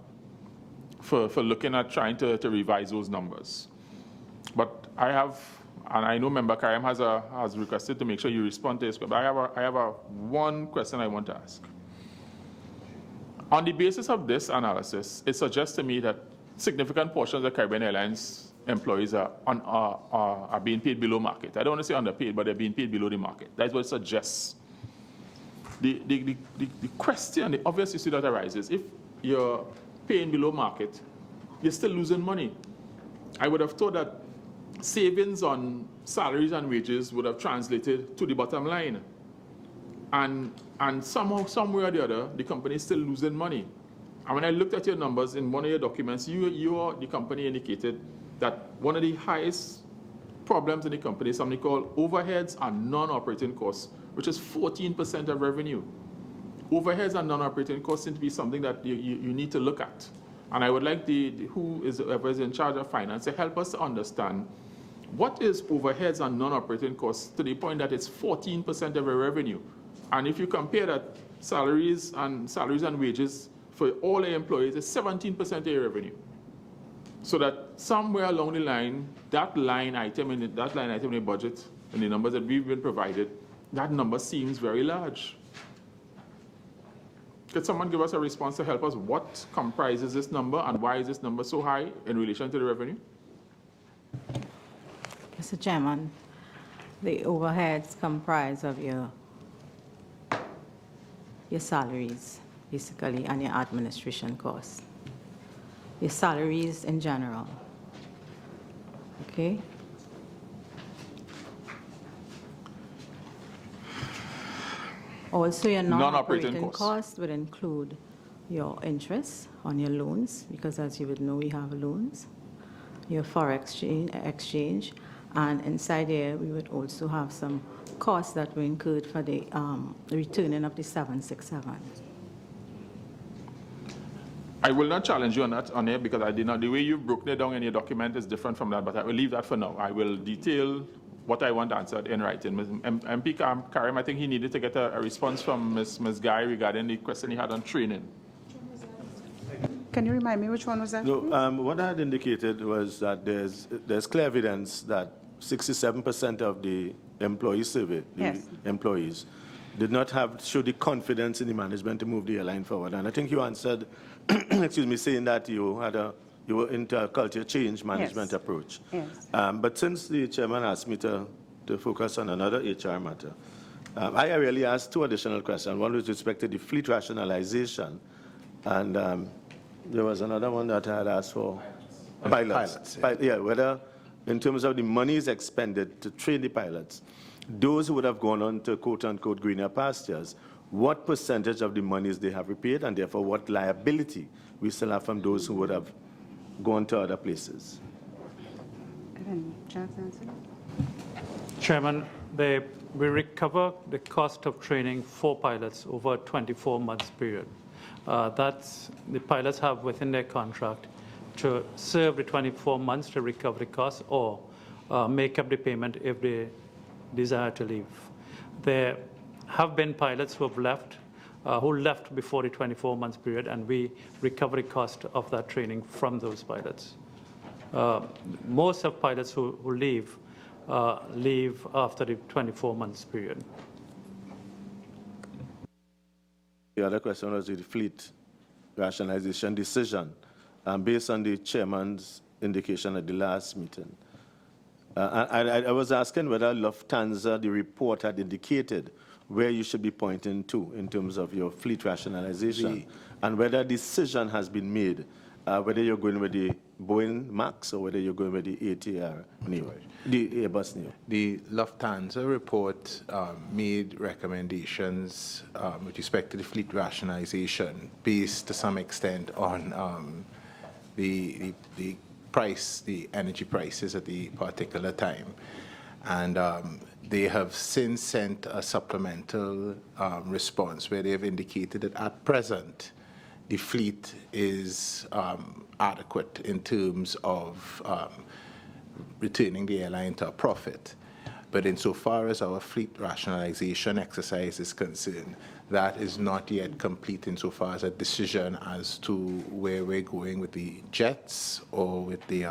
for looking at trying to revise those numbers. But I have, and I know Member Karim has requested to make sure you respond to this, but I have one question I want to ask. On the basis of this analysis, it suggests to me that significant portions of Caribbean Airlines employees are being paid below market. I don't want to say underpaid, but they're being paid below the market. That's what it suggests. The question, the obvious issue that arises, if you're paying below market, you're still losing money. I would have thought that savings on salaries and wages would have translated to the bottom line. And somehow, somewhere or the other, the company is still losing money. And when I looked at your numbers in one of your documents, the company indicated that one of the highest problems in the company is something called overheads and non-operating costs, which is 14% of revenue. Overheads and non-operating costs seem to be something that you need to look at. And I would like whoever is in charge of finance to help us to understand what is overheads and non-operating costs to the point that it's 14% of your revenue. And if you compare that, salaries and wages for all the employees is 17% of your revenue. So that somewhere along the line, that line item in the budget and the numbers that we've been provided, that number seems very large. Could someone give us a response to help us? What comprises this number and why is this number so high in relation to the revenue? Mr. Chairman, the overheads comprise of your salaries, basically, and your administration costs. Your salaries in general. Okay? Also, your non-operating costs would include your interest on your loans, because as you would know, we have loans, your forex exchange, and inside there, we would also have some costs that were incurred for the returning of the 767. I will not challenge you on that on here because I did not. The way you've broken it down in your document is different from that, but I will leave that for now. I will detail what I want answered in writing. MP Karim, I think he needed to get a response from Ms. Guy regarding the question he had on training. Can you remind me which one was that? No, what I had indicated was that there's clear evidence that 67% of the employee survey, employees, did not show the confidence in the management to move the airline forward. And I think you answered, excuse me, saying that you were into a culture change management approach. Yes. But since the chairman asked me to focus on another HR matter, I really asked two additional questions. One with respect to the fleet rationalization, and there was another one that I had asked for pilots. Whether in terms of the monies expended to train the pilots, those who would have gone on to quote-unquote greener pastures, what percentage of the monies they have repaid, and therefore what liability we still have from those who would have gone to other places? Chairman, we recover the cost of training 4 pilots over a 24-month period. The pilots have within their contract to serve the 24 months to recover the cost or make up the payment if they desire to leave. There have been pilots who have left, who left before the 24-month period, and we recover the cost of that training from those pilots. Most of pilots who leave leave after the 24-month period. The other question was the fleet rationalization decision, based on the chairman's indication at the last meeting. I was asking whether Lufthansa, the report had indicated where you should be pointing to in terms of your fleet rationalization, and whether a decision has been made, whether you're going with the Boeing MAX or whether you're going with the ATR Neo, the Airbus Neo. The Lufthansa report made recommendations with respect to the fleet rationalization based to some extent on the energy prices at the particular time. And they have since sent a supplemental response where they have indicated that at present, the fleet is adequate in terms of returning the airline to a profit. But insofar as our fleet rationalization exercise is concerned, that is not yet complete insofar as a decision as to where we're going with the jets or with the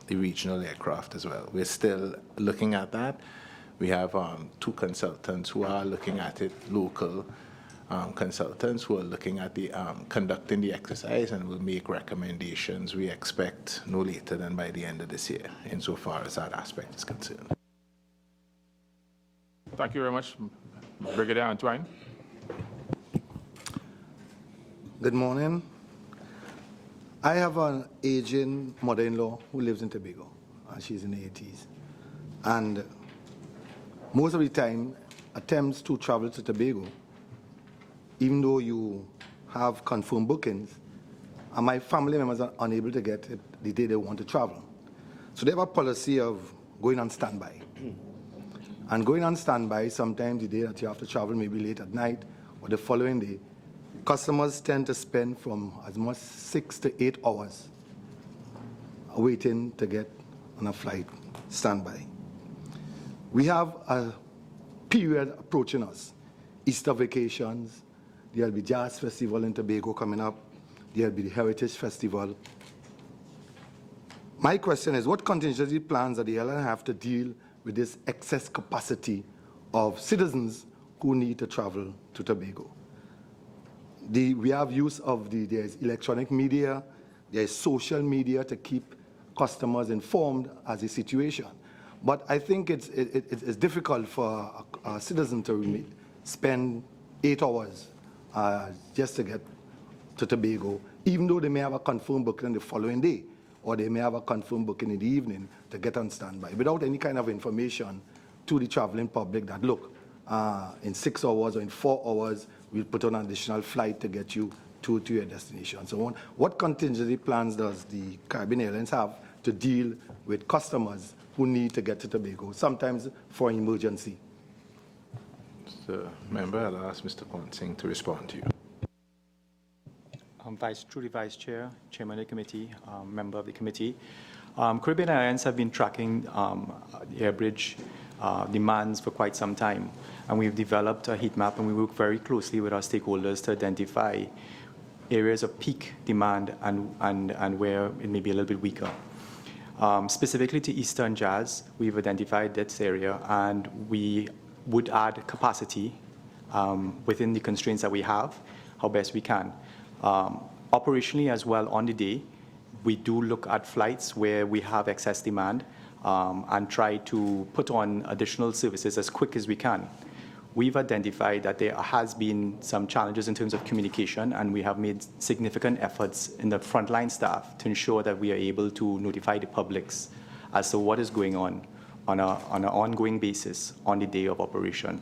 regional aircraft as well. We're still looking at that. We have 2 consultants who are looking at it, local consultants who are looking at the conducting the exercise and will make recommendations, we expect no later than by the end of this year, insofar as that aspect is concerned. Thank you very much, Brigadier Antoine. Good morning. I have an aging mother-in-law who lives in Tobago. and she's in the 80s. And most of the time, attempts to travel to Tobago, even though you have confirmed bookings, and my family members are unable to get it the day they want to travel. So they have a policy of going on standby. And going on standby, sometimes the day that you have to travel, maybe late at night or the following day, customers tend to spend from as much 6 to 8 hours waiting to get on a flight standby. We have a period approaching us. Easter vacations, there'll be Jazz Festival in Tobago coming up, there'll be the Heritage Festival. My question is, what contingency plans does the airline have to deal with this excess capacity of citizens who need to travel to Tobago? We have use of there's electronic media, there's social media to keep customers informed as a situation. But I think it's difficult for a citizen to spend 8 hours just to get to Tobago, even though they may have a confirmed booking the following day, or they may have a confirmed booking in the evening to get on standby, without any kind of information to the traveling public that, look, in 6 hours or in 4 hours, we'll put on an additional flight to get you to your destination. So what contingency plans does the Caribbean Airlines have to deal with customers who need to get to Tobago, sometimes for an emergency? So, member, I'll ask Mr. Quanting to respond to you. Vice Chair, Chairman of the committee, member of the committee. Caribbean Airlines have been tracking the Airbridge demands for quite some time, and we've developed a heat map, and we work very closely with our stakeholders to identify areas of peak demand and where it may be a little bit weaker. Specifically to Eastern Jazz, we've identified this area, and we would add capacity within the constraints that we have, how best we can. Operationally as well, on the day, we do look at flights where we have excess demand and try to put on additional services as quick as we can. We've identified that there has been some challenges in terms of communication, and we have made significant efforts in the frontline staff to ensure that we are able to notify the publics as to what is going on an ongoing basis on the day of operation.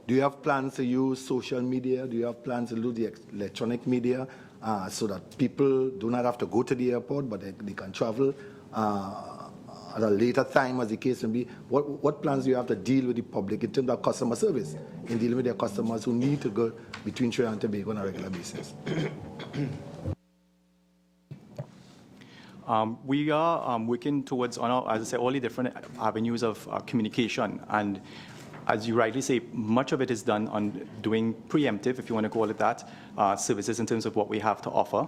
Do you have plans to use social media? Do you have plans to use the electronic media so that people do not have to go to the airport, but they can travel at a later time, as the case may be? What plans do you have to deal with the public in terms of customer service, in dealing with their customers who need to go between Trinidad and Tobago on a regular basis? We are working towards, as I say, all the different avenues of communication. And as you rightly say, much of it is done on doing preemptive, if you want to call it that, services in terms of what we have to offer.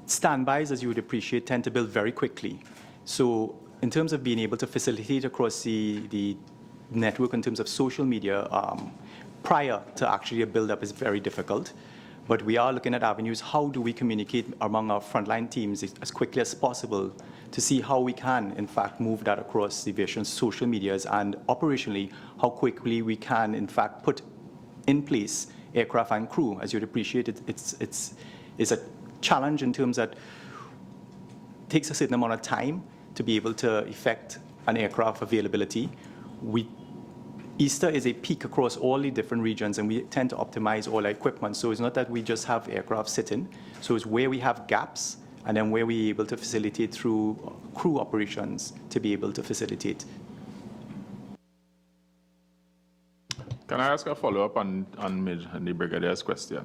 Standbys, as you would appreciate, tend to build very quickly. So in terms of being able to facilitate across the network in terms of social media, prior to actually a build-up is very difficult. But we are looking at avenues. How do we communicate among our frontline teams as quickly as possible to see how we can, in fact, move that across the aviation social medias, and operationally, how quickly we can, in fact, put in place aircraft and crew. As you'd appreciate, it's a challenge in terms that it takes a certain amount of time to be able to effect an aircraft availability. Easter is a peak across all the different regions, and we tend to optimize all our equipment. So it's not that we just have aircraft sitting. So it's where we have gaps, and then where we're able to facilitate through crew operations to be able to facilitate. Can I ask a follow-up on the Brigadier's question?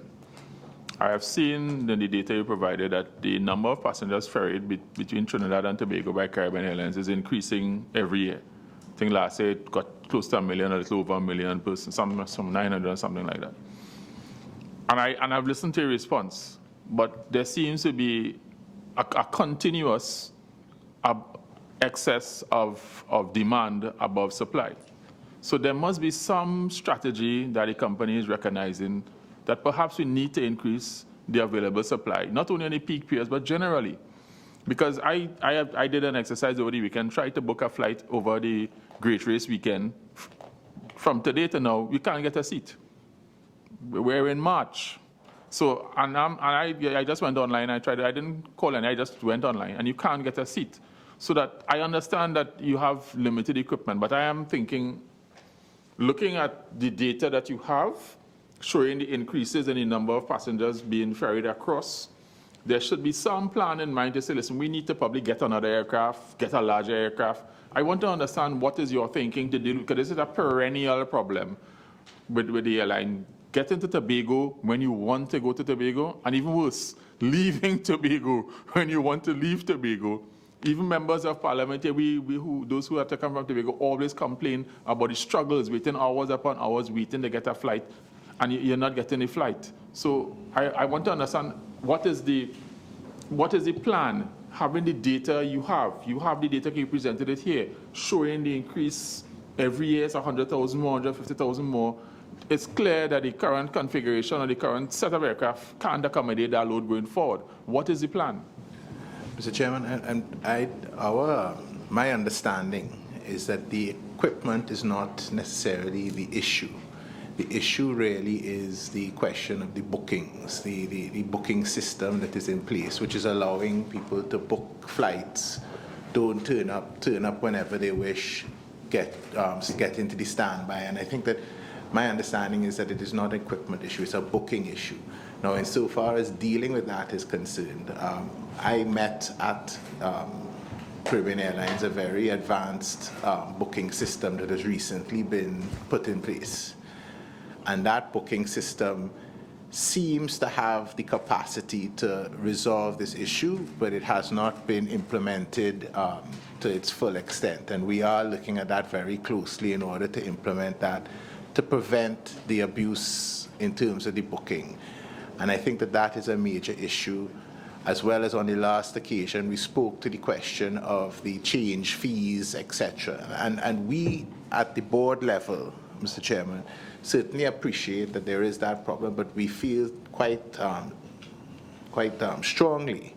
I have seen in the data you provided that the number of passengers ferried between Trinidad and Tobago by Caribbean Airlines is increasing every year. I think last year it got close to 1 million, a little over 1 million persons, some 900 or something like that. And I've listened to your response, but there seems to be a continuous excess of demand above supply. So there must be some strategy that the company is recognizing that perhaps we need to increase the available supply, not only in the peak periods, but generally. Because I did an exercise over the weekend, tried to book a flight over the Great Race weekend. From today to now, you can't get a seat. We're in March. So, I just went online, I didn't call any, I just went online, and you can't get a seat. So that I understand that you have limited equipment, but I am thinking, looking at the data that you have, showing the increases in the number of passengers being ferried across, there should be some plan in mind to say, listen, we need to probably get another aircraft, get a larger aircraft. I want to understand what is your thinking to deal with, because this is a perennial problem with the airline. Getting to Tobago when you want to go to Tobago, and even worse, leaving Tobago when you want to leave Tobago. Even members of Parliament, those who have to come from Tobago, always complain about the struggles, waiting hours upon hours, waiting to get a flight, and you're not getting a flight. So I want to understand what is the plan, having the data you have. You have the data, you presented it here, showing the increase every year is 100,000 more, 150,000 more. It's clear that the current configuration or the current set of aircraft can't accommodate that load going forward. What is the plan? Mr. Chairman, my understanding is that the equipment is not necessarily the issue. The issue really is the question of the bookings, the booking system that is in place, which is allowing people to book flights, don't turn up whenever they wish, get into the standby. And I think that my understanding is that it is not an equipment issue, it's a booking issue. Now, insofar as dealing with that is concerned, I met at Caribbean Airlines a very advanced booking system that has recently been put in place. And that booking system seems to have the capacity to resolve this issue, but it has not been implemented to its full extent. And we are looking at that very closely in order to implement that, to prevent the abuse in terms of the booking. And I think that that is a major issue, as well as on the last occasion, we spoke to the question of the change fees, etc. And we, at the board level, Mr. Chairman, certainly appreciate that there is that problem, but we feel quite strongly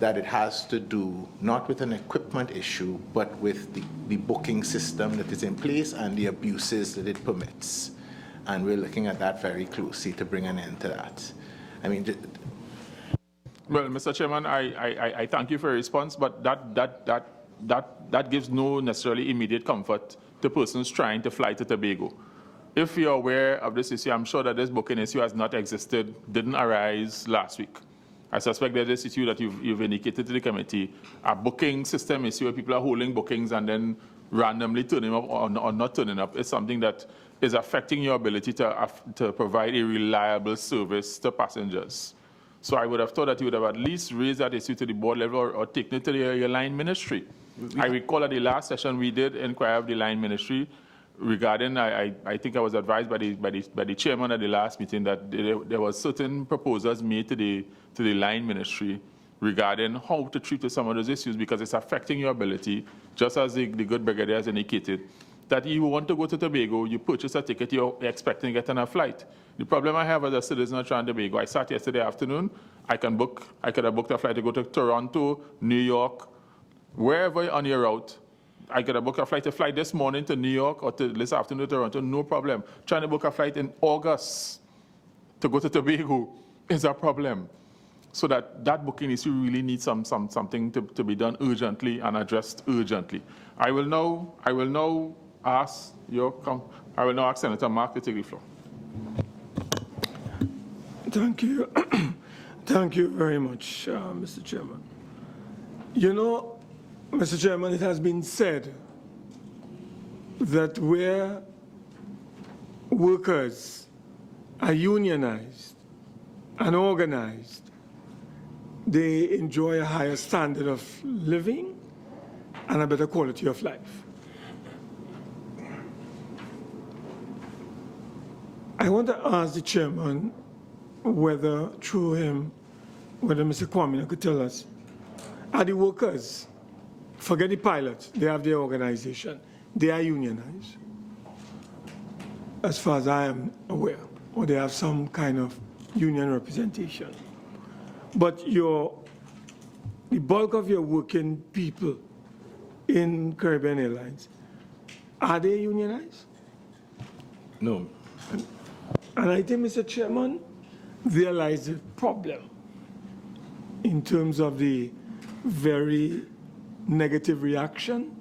that it has to do not with an equipment issue, but with the booking system that is in place and the abuses that it permits. And we're looking at that very closely to bring an end to that. I mean, well, Mr. Chairman, I thank you for your response, but that gives no necessarily immediate comfort to persons trying to fly to Tobago. If you're aware of this issue, I'm sure that this booking issue has not existed, didn't arise last week. I suspect that this issue that you've indicated to the committee, a booking system issue where people are holding bookings and then randomly turning up or not turning up, is something that is affecting your ability to provide a reliable service to passengers. So I would have thought that you would have at least raised that issue to the board level or taken it to the airline ministry. I recall at the last session we did inquire of the line ministry regarding, I think I was advised by the chairman at the last meeting that there was certain proposals made to the line ministry regarding how to treat some of those issues, because it's affecting your ability, just as the good brigadier has indicated, that you want to go to Tobago, you purchase a ticket, you're expecting to get on a flight. The problem I have as a citizen of Tobago, I sat yesterday afternoon, I could have booked a flight to go to Toronto, New York, wherever on your route. I could have booked a flight to fly this morning to New York or this afternoon to Toronto, no problem. Trying to book a flight in August to go to Tobago is a problem. So that booking issue really needs something to be done urgently and addressed urgently. I will now ask Senator Mark to take the floor. Thank you. Thank you very much, Mr. Chairman. You know, Mr. Chairman, it has been said that where workers are unionized and organized, they enjoy a higher standard of living and a better quality of life. I want to ask the chairman whether, through him, whether Mr. Kwame could tell us, are the workers, forget the pilots, they have their organization, they are unionized, as far as I am aware, or they have some kind of union representation. But the bulk of your working people in Caribbean Airlines, are they unionized? No. And I think, Mr. Chairman, there lies the problem in terms of the very negative reaction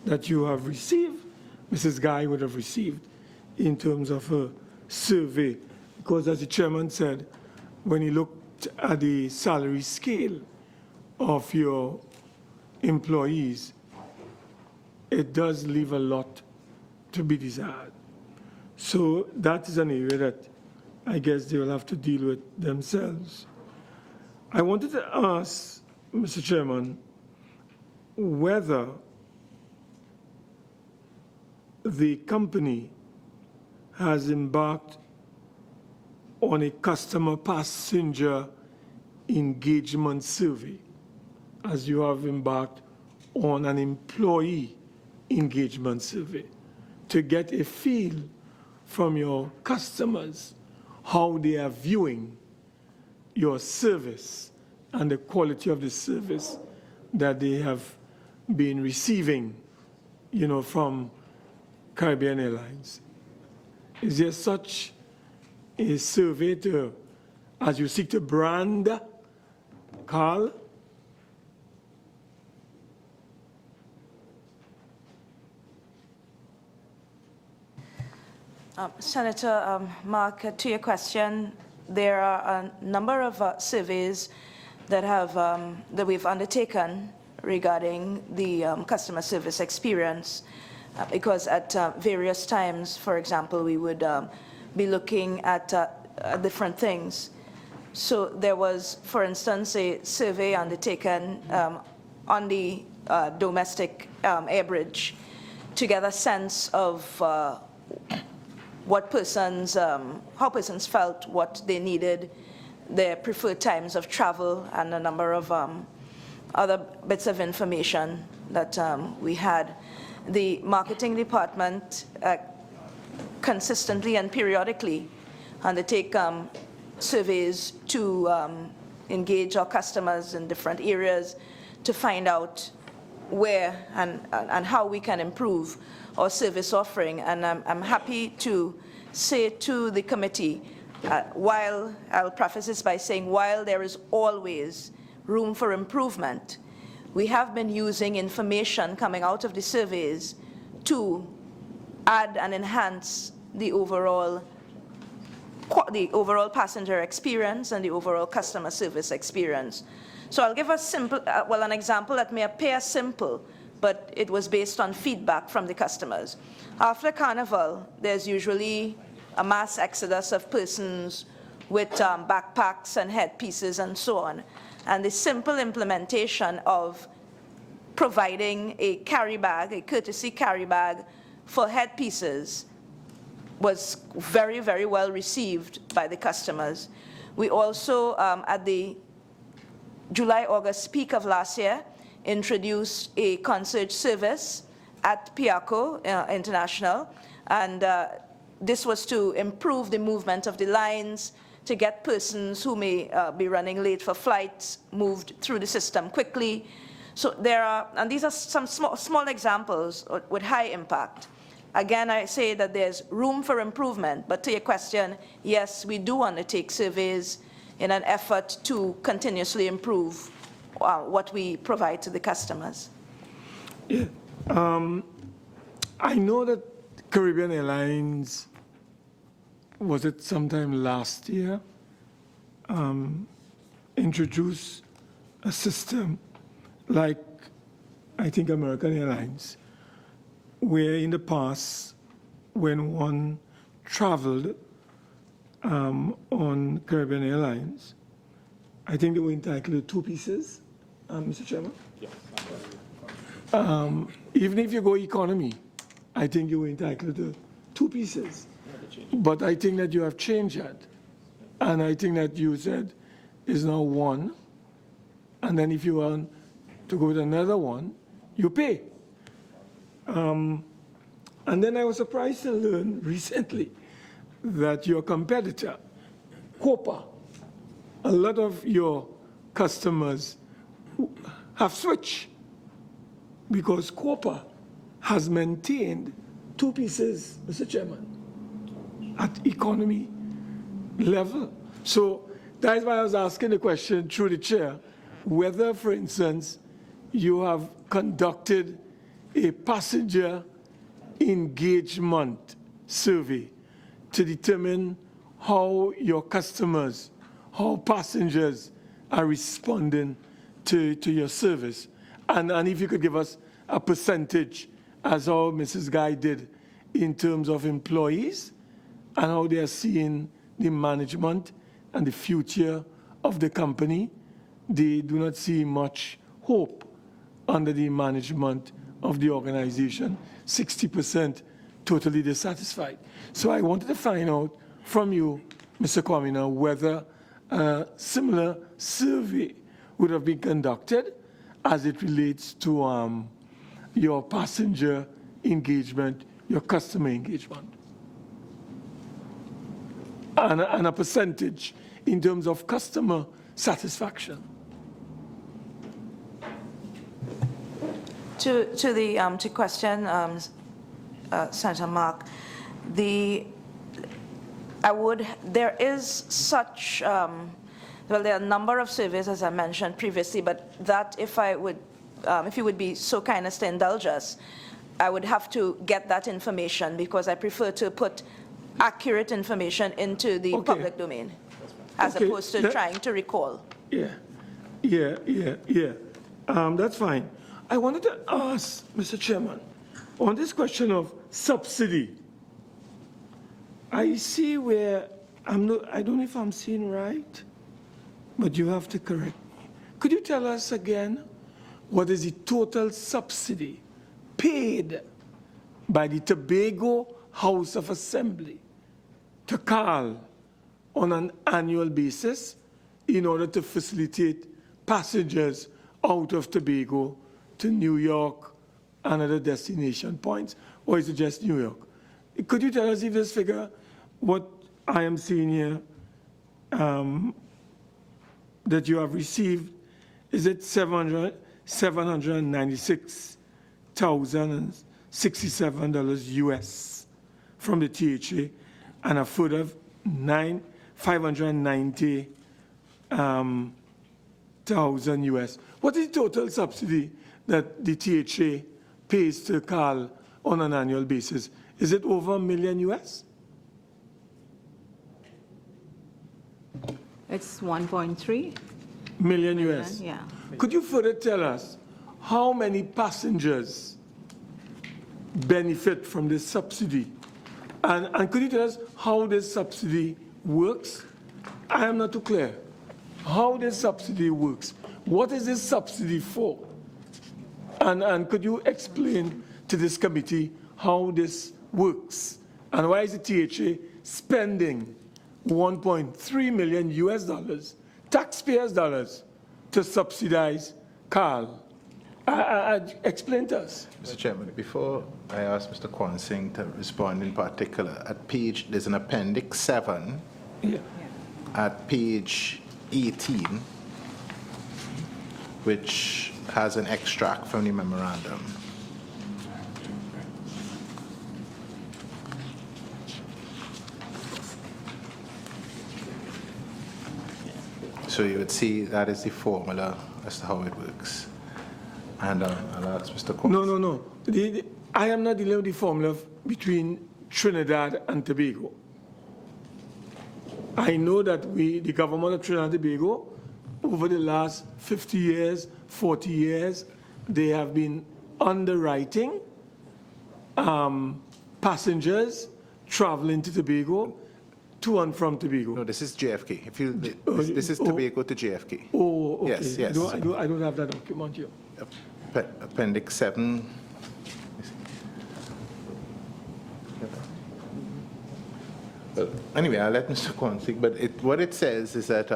that you have received, Mrs. Guy would have received in terms of her survey. Because as the chairman said, when he looked at the salary scale of your employees, it does leave a lot to be desired. So that is an area that I guess they will have to deal with themselves. I wanted to ask, Mr. Chairman, whether the company has embarked on a customer-passenger engagement survey, as you have embarked on an employee engagement survey, to get a feel from your customers how they are viewing your service and the quality of the service that they have been receiving, from Caribbean Airlines. Is there such a survey as you seek to brand, Carl? Senator Mark, to your question, there are a number of surveys that we've undertaken regarding the customer service experience, because at various times, for example, we would be looking at different things. So there was, for instance, a survey undertaken on the domestic Airbridge to get a sense of how persons felt, what they needed, their preferred times of travel, and a number of other bits of information that we had. The marketing department consistently and periodically undertake surveys to engage our customers in different areas to find out where and how we can improve our service offering. And I'm happy to say to the committee, while I'll preface this by saying, while there is always room for improvement, we have been using information coming out of the surveys to add and enhance the overall passenger experience and the overall customer service experience. So I'll give a simple, an example that may appear simple, but it was based on feedback from the customers. After Carnival, there's usually a mass exodus of persons with backpacks and headpieces and so on. And the simple implementation of providing a carry bag, a courtesy carry bag for headpieces, was very, very well received by the customers. We also, at the July-August peak of last year, introduced a concierge service at Piaco International, and this was to improve the movement of the lines, to get persons who may be running late for flights moved through the system quickly. So there are, and these are some small examples with high impact. Again, I say that there's room for improvement, but to your question, yes, we do undertake surveys in an effort to continuously improve what we provide to the customers. Yeah. I know that Caribbean Airlines, was it sometime last year, introduced a system like, I think, American Airlines, where in the past, when one traveled on Caribbean Airlines, I think they were entitled to 2 pieces, Mr. Chairman? Yes. Even if you go economy, I think you were entitled to 2 pieces. But I think that you have changed that. And I think that you said is now 1. And then if you want to go with another one, you pay. And then I was surprised to learn recently that your competitor, Copa, a lot of your customers have switched because Copa has maintained 2 pieces, Mr. Chairman, at economy level. So that is why I was asking the question through the chair, whether, for instance, you have conducted a passenger engagement survey to determine how your customers, how passengers are responding to your service. And if you could give us a percentage, as how Mrs. Guy did, in terms of employees and how they are seeing the management and the future of the company. They do not see much hope under the management of the organization. 60% totally dissatisfied. So I wanted to find out from you, Mr. Kwamina, whether a similar survey would have been conducted as it relates to your passenger engagement, your customer engagement. And a percentage in terms of customer satisfaction. To the question, Senator Mark, there is such, well, there are a number of surveys, as I mentioned previously, but that if you would be so kind as to indulge us, I would have to get that information because I prefer to put accurate information into the public domain as opposed to trying to recall. That's fine. I wanted to ask, Mr. Chairman, on this question of subsidy, I see where I don't know if I'm seeing right, but you have to correct me. Could you tell us again what is the total subsidy paid by the Tobago House of Assembly to CAL on an annual basis in order to facilitate passengers out of Tobago to New York and other destination points, or is it just New York? Could you tell us if this figure, what I am seeing here, that you have received, is it $796,067 US from the THA, and a further $590,000 US? What is the total subsidy that the THA pays to CAL on an annual basis? Is it over $1 million US? It's 1.3 million US. Yeah. Could you further tell us how many passengers benefit from this subsidy? And could you tell us how this subsidy works? I am not too clear. How this subsidy works? What is this subsidy for? And could you explain to this committee how this works? And why is the THA spending $1.3 million US dollars, taxpayers' dollars, to subsidize CAL? Explain to us. Mr. Chairman, before I ask Mr. Kwan Singh to respond in particular, there's an Appendix 7 at page 18, which has an extract from the memorandum. So you would see that is the formula as to how it works. And I'll ask Mr. Kwan. No. I am not dealing with the formula between Trinidad and Tobago. I know that the government of Trinidad and Tobago, over the last 50 years, 40 years, they have been underwriting passengers traveling to Tobago, to and from Tobago. No, this is JFK. This is Tobago to JFK. Oh, okay. Yes. I don't have that document here. Appendix 7. Anyway, I'll let Mr. Kwan speak, but what it says is that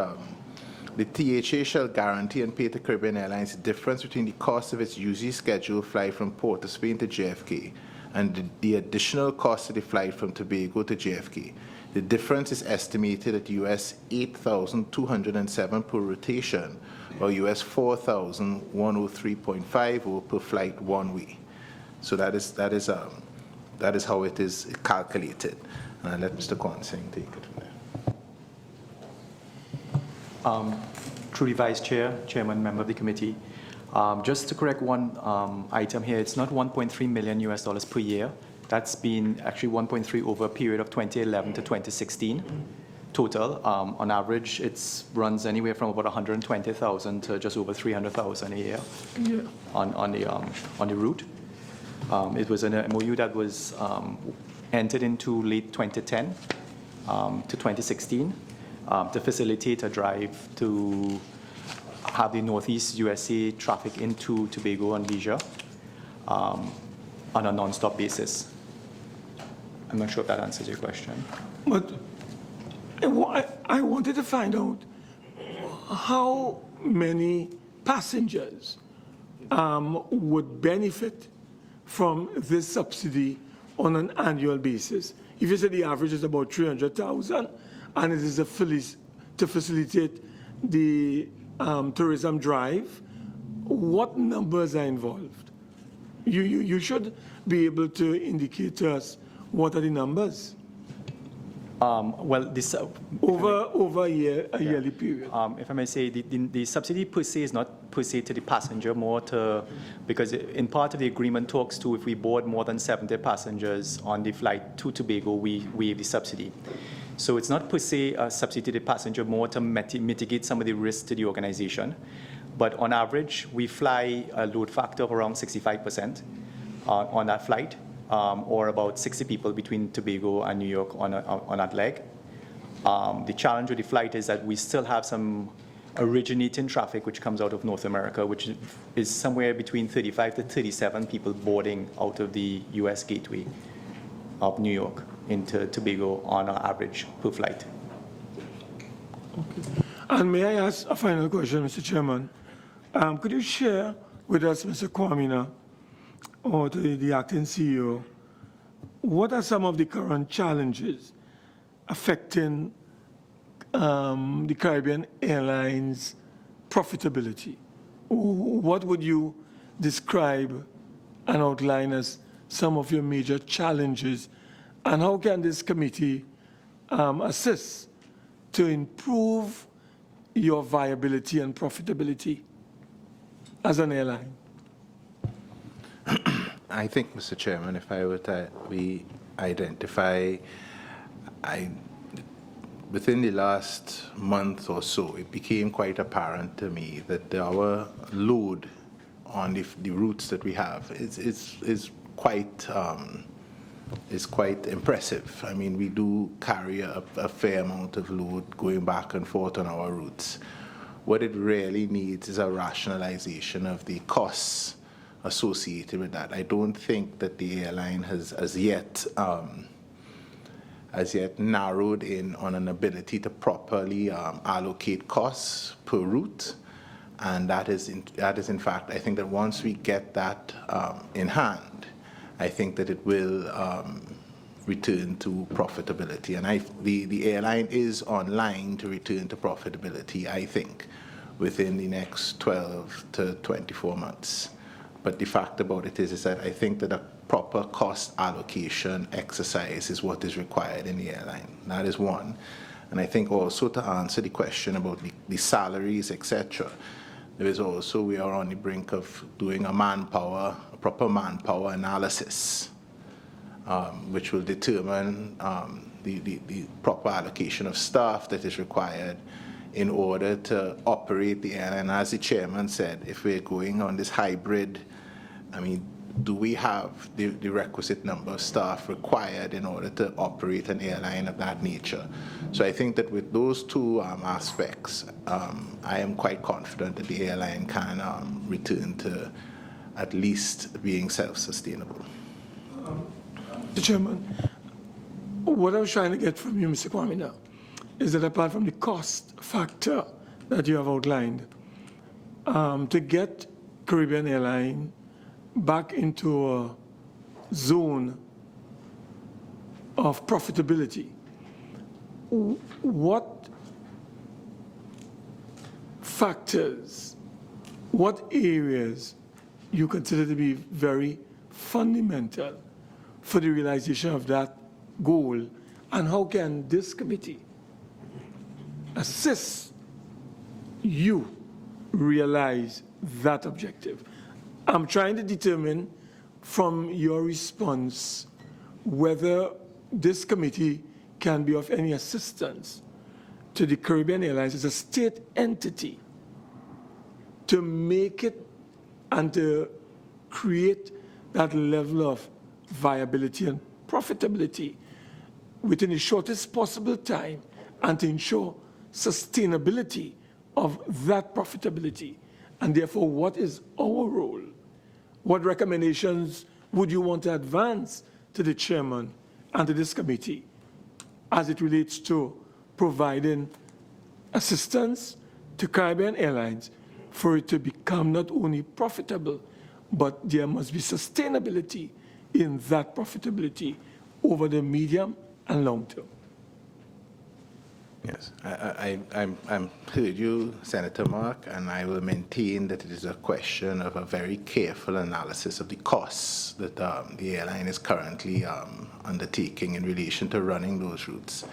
the THA shall guarantee and pay to Caribbean Airlines the difference between the cost of its usually scheduled flight from Port of Spain to JFK and the additional cost of the flight from Tobago to JFK. The difference is estimated at US $8,207 per rotation, or US $4,103.50 per flight one way. So that is how it is calculated. And I'll let Mr. Kwan Singh take it from there. Through the Vice Chair, Chairman, member of the committee, just to correct one item here, it's not $1.3 million US per year. That's been actually 1.3 over a period of 2011 to 2016 total. On average, it runs anywhere from about 120,000 to just over 300,000 a year on the route. It was an MOU that was entered into late 2010 to 2016 to facilitate a drive to have the Northeast USA traffic into Tobago and leisure on a non-stop basis. I'm not sure if that answers your question. But I wanted to find out how many passengers would benefit from this subsidy on an annual basis. If you say the average is about 300,000 and it is to facilitate the tourism drive, what numbers are involved? You should be able to indicate to us what are the numbers. Well, this over a yearly period. If I may say, the subsidy per se is not per se to the passenger, more to, because in part of the agreement talks to if we board more than 70 passengers on the flight to Tobago, we waive the subsidy. So it's not per se a subsidy to the passenger, more to mitigate some of the risks to the organization. But on average, we fly a load factor of around 65% on that flight. Or about 60 people between Tobago and New York on that leg. The challenge with the flight is that we still have some originating traffic which comes out of North America, which is somewhere between 35 to 37 people boarding out of the US gateway of New York into Tobago on an average per flight. Okay. And may I ask a final question, Mr. Chairman? Could you share with us, Mr. Kwamina, or to the acting CEO, what are some of the current challenges affecting the Caribbean Airlines profitability? What would you describe and outline as some of your major challenges, and how can this committee assist to improve your viability and profitability as an airline? I think, Mr. Chairman, if I were to identify, within the last month or so, it became quite apparent to me that our load on the routes that we have is quite impressive. I mean, we do carry a fair amount of load going back and forth on our routes. What it really needs is a rationalization of the costs associated with that. I don't think that the airline has as yet narrowed in on an ability to properly allocate costs per route, and that is in fact, I think that once we get that in hand, I think that it will return to profitability, and the airline is online to return to profitability, I think, within the next 12 to 24 months. But the fact about it is that I think that a proper cost allocation exercise is what is required in the airline. That is one. And I think also to answer the question about the salaries, etc., there is also, we are on the brink of doing a proper manpower analysis, which will determine the proper allocation of staff that is required in order to operate the airline. As the chairman said, if we're going on this hybrid, I mean, do we have the requisite number of staff required in order to operate an airline of that nature? So I think that with those two aspects, I am quite confident that the airline can return to at least being self-sustainable. Mr. Chairman, what I was trying to get from you, Mr. Kwamina, is that apart from the cost factor that you have outlined, to get Caribbean Airlines back into a zone of profitability, what factors, what areas you consider to be very fundamental for the realization of that goal, and how can this committee assist you realize that objective? I'm trying to determine from your response whether this committee can be of any assistance to the Caribbean Airlines as a state entity to make it and to create that level of viability and profitability within the shortest possible time and to ensure sustainability of that profitability. And therefore, what is our role? What recommendations would you want to advance to the chairman and to this committee as it relates to providing assistance to Caribbean Airlines for it to become not only profitable, but there must be sustainability in that profitability over the medium and long term? Yes, I'm heard you, Senator Mark, and I will maintain that it is a question of a very careful analysis of the costs that the airline is currently undertaking in relation to running those routes,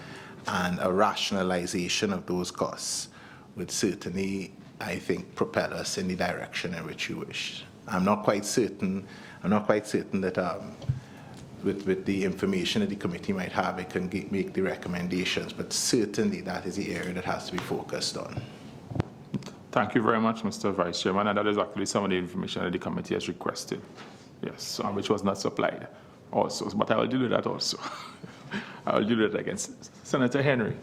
and a rationalization of those costs would certainly, I think, propel us in the direction in which you wish. I'm not quite certain that with the information that the committee might have, it can make the recommendations, but certainly that is the area that has to be focused on. Thank you very much, Mr. Vice Chairman, and that is actually some of the information that the committee has requested, yes, which was not supplied also, but I will deal with that also. I will deal with it again. Senator Henry.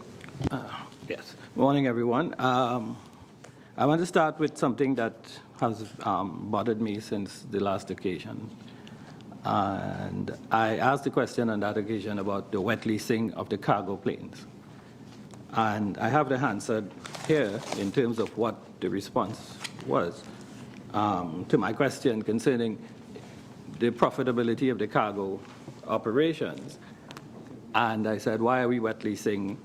Yes. Morning, everyone. I want to start with something that has bothered me since the last occasion. And I asked the question on that occasion about the wet leasing of the cargo planes. And I have the answer here in terms of what the response was to my question concerning the profitability of the cargo operations. And I said, why are we wet leasing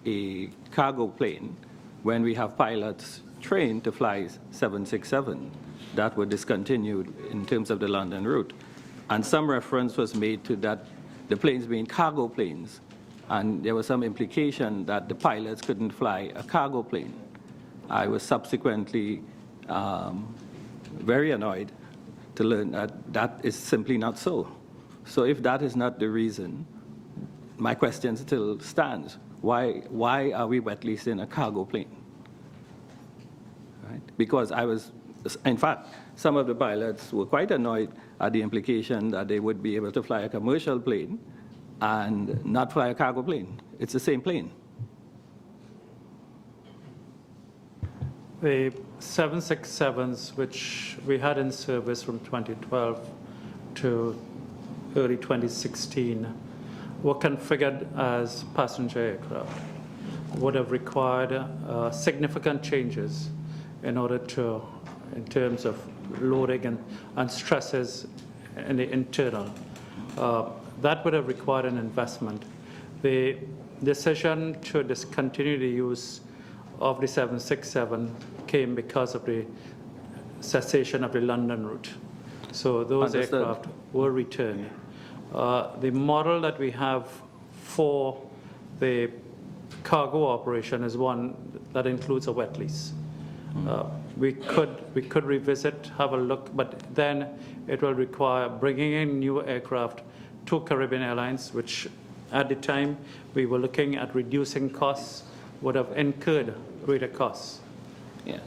a cargo plane when we have pilots trained to fly 767 that were discontinued in terms of the London route? And some reference was made to that the planes being cargo planes, and there was some implication that the pilots couldn't fly a cargo plane. I was subsequently very annoyed to learn that that is simply not so. So if that is not the reason, my question still stands. Why are we wet leasing a cargo plane? Right? Because in fact, some of the pilots were quite annoyed at the implication that they would be able to fly a commercial plane and not fly a cargo plane. It's the same plane. The 767s, which we had in service from 2012 to early 2016, were configured as passenger aircraft, would have required significant changes in terms of loading and stresses in the internal. That would have required an investment. The decision to discontinue the use of the 767 came because of the cessation of the London route. So those aircraft were returned. The model that we have for the cargo operation is one that includes a wet lease. We could revisit, have a look, but then it will require bringing in new aircraft to Caribbean Airlines, which at the time we were looking at reducing costs, would have incurred greater costs. Yeah,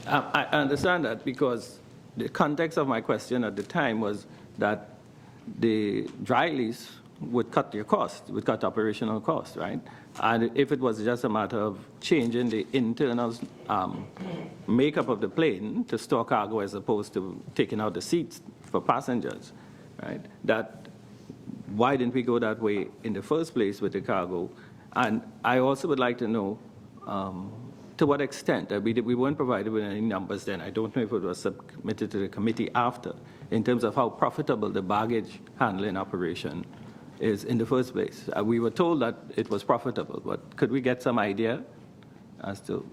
I understand that because the context of my question at the time was that the dry lease would cut your cost, would cut operational costs, right? And if it was just a matter of changing the internal makeup of the plane to store cargo as opposed to taking out the seats for passengers, right? Why didn't we go that way in the first place with the cargo? And I also would like to know to what extent, we weren't provided with any numbers then. I don't know if it was submitted to the committee after, in terms of how profitable the baggage handling operation is in the first place. We were told that it was profitable, but could we get some idea as to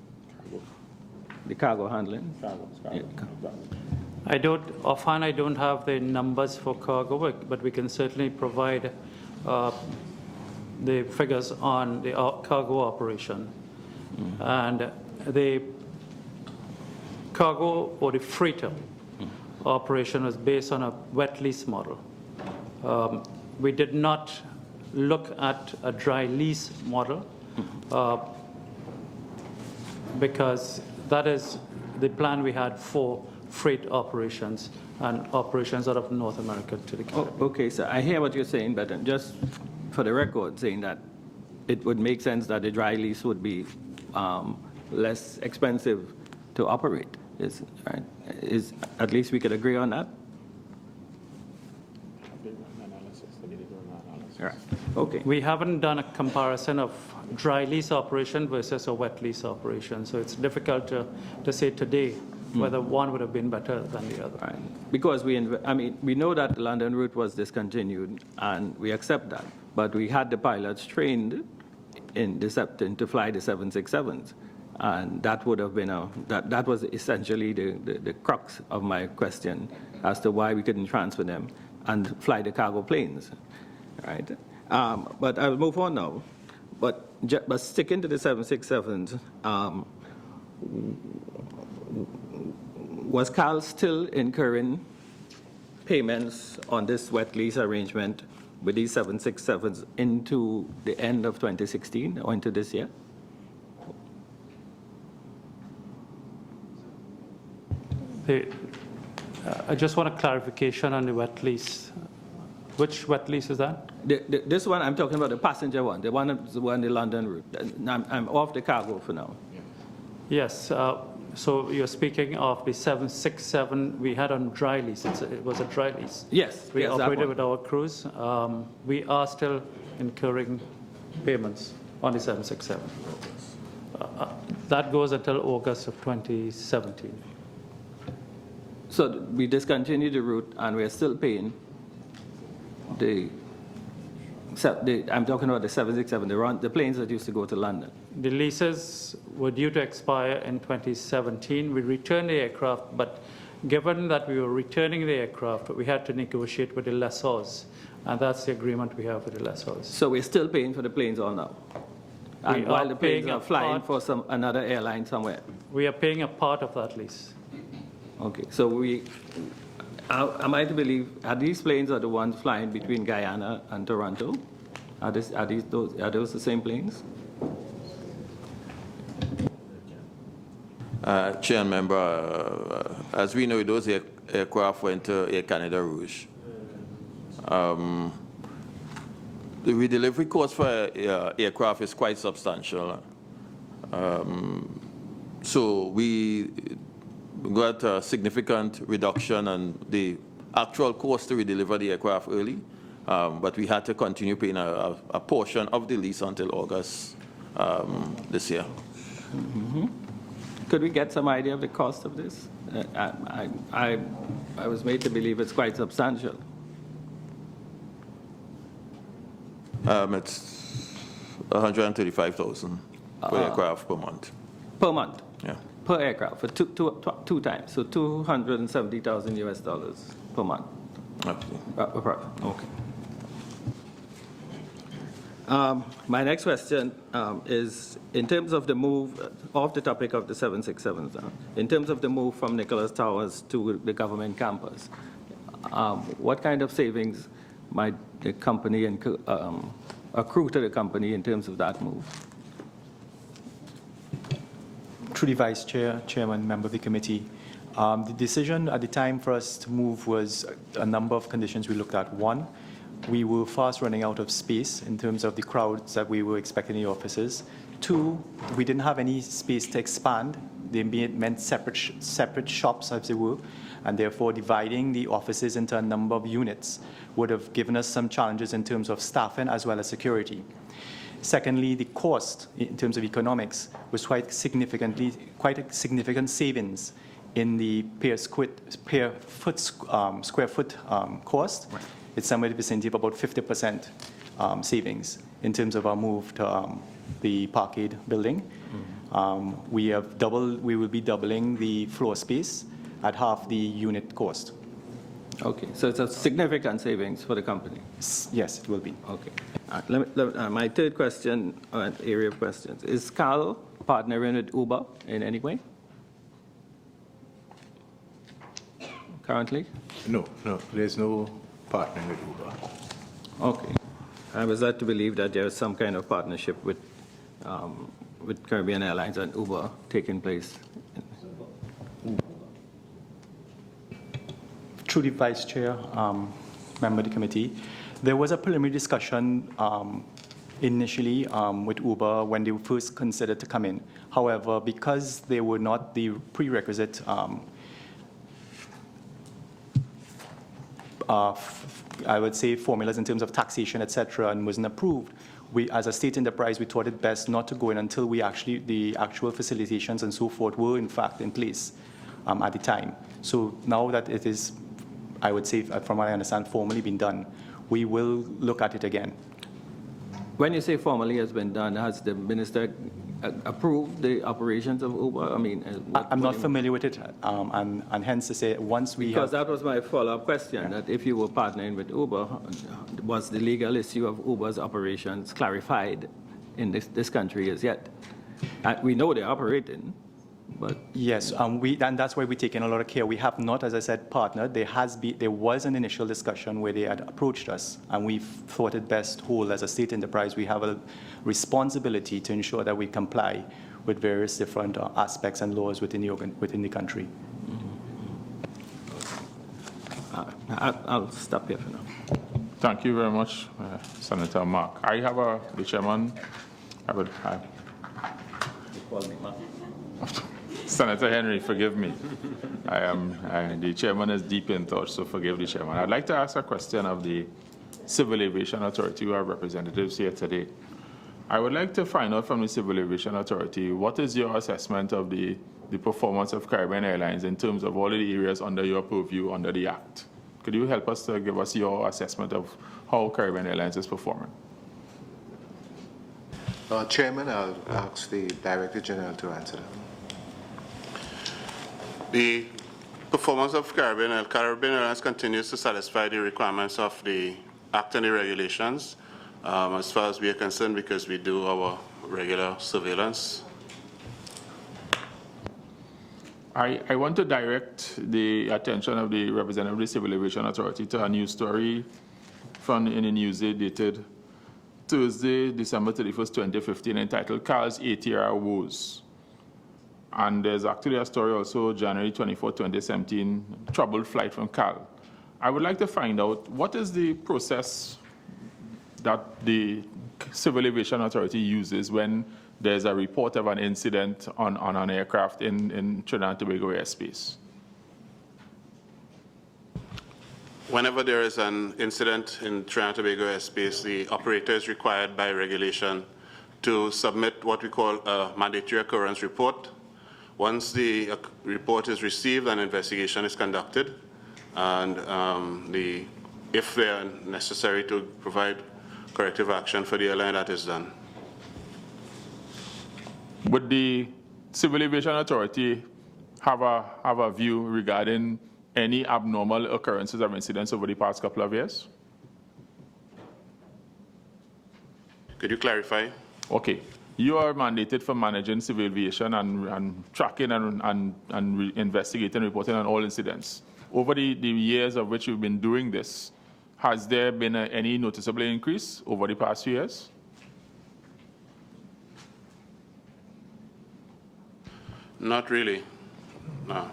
the cargo handling? Offhand, I don't have the numbers for cargo, but we can certainly provide the figures on the cargo operation. And the cargo or the freighter operation was based on a wet lease model. We did not look at a dry lease model because that is the plan we had for freight operations and operations out of North America to the Caribbean. Okay, so I hear what you're saying, but just for the record, saying that it would make sense that the dry lease would be less expensive to operate. Is at least we could agree on that? Right. Okay. We haven't done a comparison of dry lease operation versus a wet lease operation, so it's difficult to say today whether one would have been better than the other. Right. Because we know that the London route was discontinued, and we accept that, but we had the pilots trained in to fly the 767s. And that would have been that was essentially the crux of my question as to why we couldn't transfer them and fly the cargo planes, right? But I'll move on now. But sticking to the 767s, was Carl still incurring payments on this wet lease arrangement with these 767s into the end of 2016 or into this year? I just want a clarification on the wet lease. Which wet lease is that? This one, I'm talking about the passenger one, the one the London route. I'm off the cargo for now. Yes. So you're speaking of the 767 we had on dry lease. It was a dry lease. Yes. We yes, operated with our crews. We are still incurring payments on the 767. That goes until August of 2017. So we discontinued the route, and we're still paying I'm talking about the 767, the planes that used to go to London. The leases were due to expire in 2017. We returned the aircraft, but given that we were returning the aircraft, we had to negotiate with the lessors, and that's the agreement we have with the lessors. So we're still paying for the planes all now? And while the planes are flying for another airline somewhere? We are paying a part of that lease. Okay, so am I to believe, are these planes the ones flying between Guyana and Toronto? Are those the same planes? Chair and member, as we know, those aircraft went to Air Canada Rouge. The redelivery cost for aircraft is quite substantial. So we got a significant reduction in the actual cost to redeliver the aircraft early, but we had to continue paying a portion of the lease until August this year. Mm-hmm. Could we get some idea of the cost of this? I was made to believe it's quite substantial. It's $135,000 per aircraft per month. Per month? Yeah. Per aircraft for two times, so $270,000 US per month. Okay. My next question is, in terms of the move, off the topic of the 767s, in terms of the move from Nicholas Towers to the government campus, what kind of savings might the company accrue to the company in terms of that move? Through the Vice Chair, Chairman, member of the committee, the decision at the time for us to move was a number of conditions we looked at. One, we were fast running out of space in terms of the crowds that we were expecting in the offices. Two, we didn't have any space to expand. They meant separate shops, as it were, and therefore dividing the offices into a number of units would have given us some challenges in terms of staffing as well as security. Secondly, the cost in terms of economics was quite a significant savings in the per square foot cost. Right. It's somewhere in the vicinity of about 50% savings in terms of our move to the Parkade building. Mm-hmm. We will be doubling the floor space at half the unit cost. Okay, so it's a significant savings for the company? Yes, it will be. Okay. My third question, area of questions, is Carl partnering with Uber in any way? currently? No, there's no partnering with Uber. Okay. I was led to believe that there is some kind of partnership with Caribbean Airlines and Uber taking place. Through the Vice Chair, member of the committee, there was a preliminary discussion initially with Uber when they first considered to come in. However, because they were not the prerequisite I would say formulas in terms of taxation, etc., and wasn't approved, we, as a state enterprise, we thought it best not to go in until the actual facilitations and so forth were in fact in place at the time. So now that it is, I would say, from what I understand, formally been done, we will look at it again. When you say formally has been done, has the minister approved the operations of Uber? I mean, I'm not familiar with it, and hence to say once we because that was my follow-up question, that if you were partnering with Uber, was the legal issue of Uber's operations clarified in this country as yet? We know they're operating, but... Yes, and that's why we're taking a lot of care. We have not, as I said, partnered. There was an initial discussion where they had approached us, and we thought it best whole as a state enterprise. We have a responsibility to ensure that we comply with various different aspects and laws within the country. I'll stop here for now. Thank you very much, Senator Mark. I have the chairman. You call me Mark. Senator Henry, forgive me. The chairman is deep in thought, so forgive the chairman. I'd like to ask a question of the Civil Aviation Authority, who are representatives here today. I would like to find out from the Civil Aviation Authority, what is your assessment of the performance of Caribbean Airlines in terms of all the areas under your purview under the Act? Could you help us to give us your assessment of how Caribbean Airlines is performing? Chairman, I'll ask the Director General to answer that. The performance of Caribbean Airlines continues to satisfy the requirements of the Act and the regulations, as far as we are concerned, because we do our regular surveillance. I want to direct the attention of the representative of the Civil Aviation Authority to a news story in the Newsday dated Thursday, December 31st, 2015, entitled Carl's ATR Woes. And there's actually a story also, January 24, 2017, troubled flight from Carl. I would like to find out what is the process that the Civil Aviation Authority uses when there's a report of an incident on an aircraft in Trinidad and Tobago airspace. Whenever there is an incident in Trinidad and Tobago airspace, the operator is required by regulation to submit what we call a mandatory occurrence report. Once the report is received, an investigation is conducted, and if they are necessary to provide corrective action for the airline, that is done. Would the Civil Aviation Authority have a view regarding any abnormal occurrences of incidents over the past couple of years? Could you clarify? Okay. You are mandated for managing civil aviation and tracking and investigating, reporting on all incidents. Over the years of which you've been doing this, has there been any noticeable increase over the past few years? Not really, no.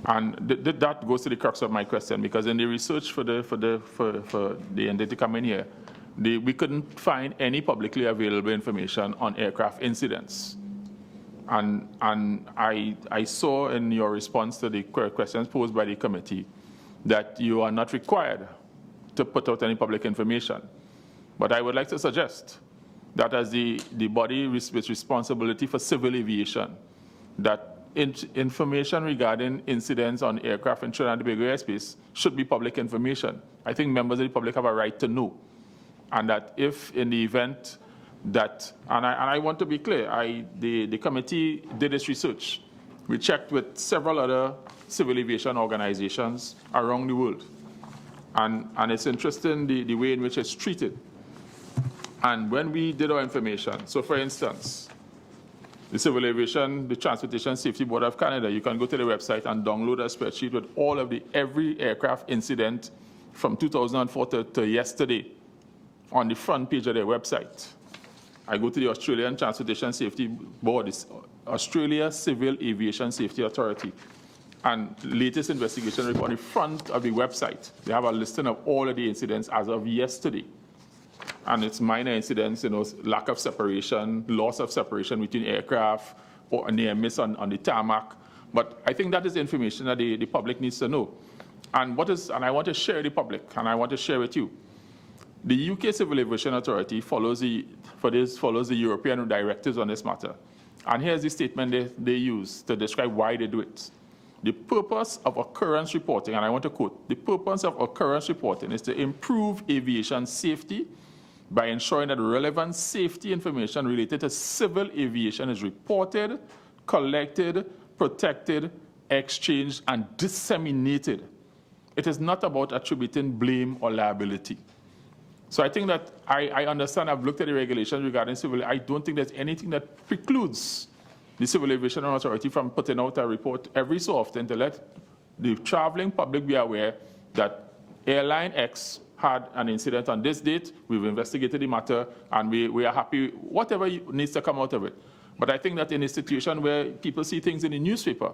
And that goes to the crux of my question, because in the research for the entity coming here, we couldn't find any publicly available information on aircraft incidents. And I saw in your response to the questions posed by the committee that you are not required to put out any public information. But I would like to suggest that as the body with responsibility for civil aviation, that information regarding incidents on aircraft in Trinidad and Tobago airspace should be public information. I think members of the public have a right to know. And that if in the event that, and I want to be clear, the committee did its research. We checked with several other civil aviation organizations around the world. And it's interesting the way in which it's treated. And when we did our information, so for instance, the Civil Aviation, the Transportation Safety Board of Canada, you can go to the website and download a spreadsheet with all of every aircraft incident from 2004 to yesterday on the front page of their website. I go to the Australian Transportation Safety Board, it's Australia Civil Aviation Safety Authority, and latest investigation report on the front of the website. They have a listing of all of the incidents as of yesterday. And it's minor incidents, lack of separation, loss of separation between aircraft, or a near miss on the tarmac. But I think that is information that the public needs to know. And I want to share with the public, and I want to share with you. The UK Civil Aviation Authority follows the European directives on this matter. And here's the statement they use to describe why they do it. The purpose of occurrence reporting, and I want to quote, the purpose of occurrence reporting is to improve aviation safety by ensuring that relevant safety information related to civil aviation is reported, collected, protected, exchanged, and disseminated. It is not about attributing blame or liability. So I think that I understand, I've looked at the regulations regarding civil, I don't think there's anything that precludes the Civil Aviation Authority from putting out a report every so often to let the traveling public be aware that Airline X had an incident on this date, we've investigated the matter, and we are happy, whatever needs to come out of it. But I think that in a situation where people see things in the newspaper,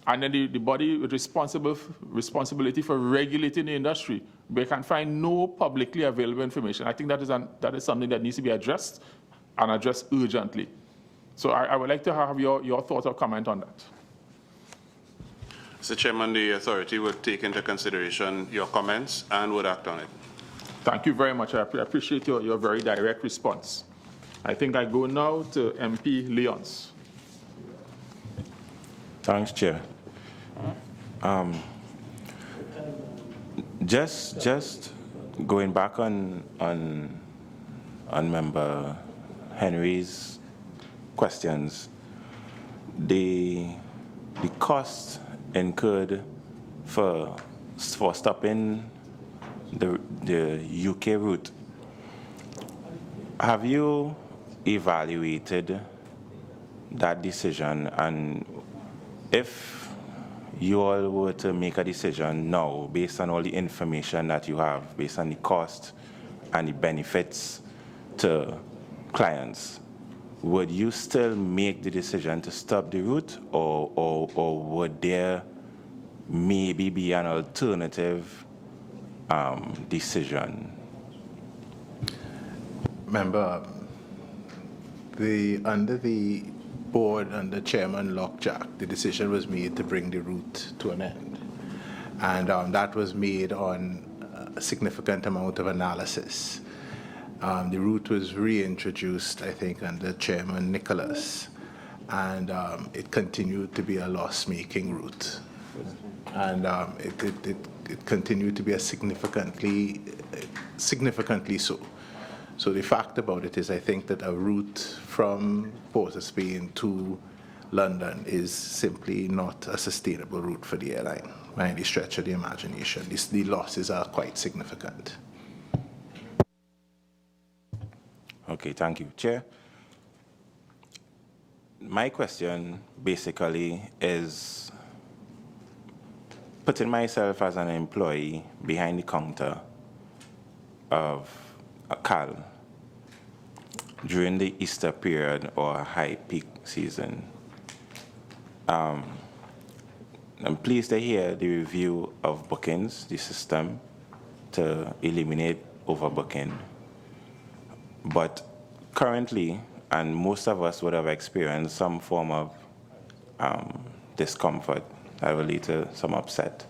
and then the body with responsibility for regulating the industry, they can find no publicly available information. I think that is something that needs to be addressed, and addressed urgently. So I would like to have your thoughts or comment on that. Mr. Chairman, the authority would take into consideration your comments and would act on it. Thank you very much. I appreciate your very direct response. I think I go now to MP Leons. Thanks, Chair. Just going back on Member Henry's questions, the cost incurred for stopping the UK route, have you evaluated that decision? And if you all were to make a decision now based on all the information that you have, based on the cost and the benefits to clients, would you still make the decision to stop the route, or would there maybe be an alternative decision? Remember, under the board, under Chairman Lockjack, the decision was made to bring the route to an end. And that was made on a significant amount of analysis. The route was reintroduced, I think, under Chairman Nicholas, and it continued to be a loss-making route. And it continued to be a significantly so. So the fact about it is, I think that a route from Port of Spain to London is simply not a sustainable route for the airline by any stretch of the imagination. The losses are quite significant. Okay, thank you, Chair. My question basically is putting myself as an employee behind the counter of a CAL during the Easter period or high peak season. I'm pleased to hear the review of bookings, the system to eliminate overbooking. But currently, and most of us would have experienced some form of discomfort that will lead to some upset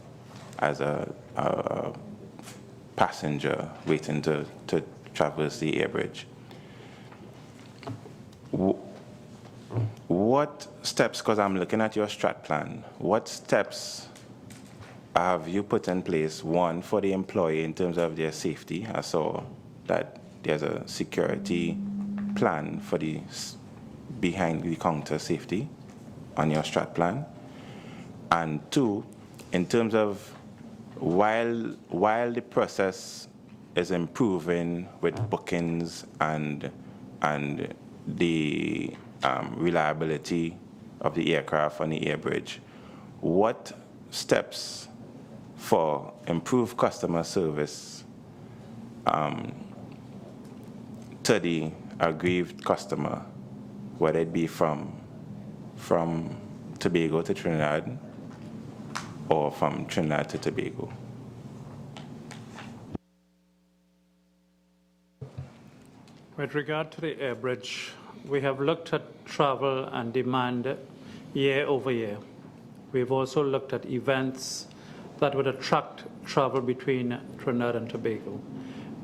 as a passenger waiting to traverse the Airbridge. What steps, because I'm looking at your strat plan, what steps have you put in place, one, for the employee in terms of their safety? I saw that there's a security plan for the behind the counter safety on your strat plan. And two, in terms of while the process is improving with bookings and the reliability of the aircraft on the Airbridge. What steps for improved customer service to the aggrieved customer, whether it be from Tobago to Trinidad or from Trinidad to Tobago? With regard to the Airbridge, we have looked at travel and demand year over year. We've also looked at events that would attract travel between Trinidad and Tobago.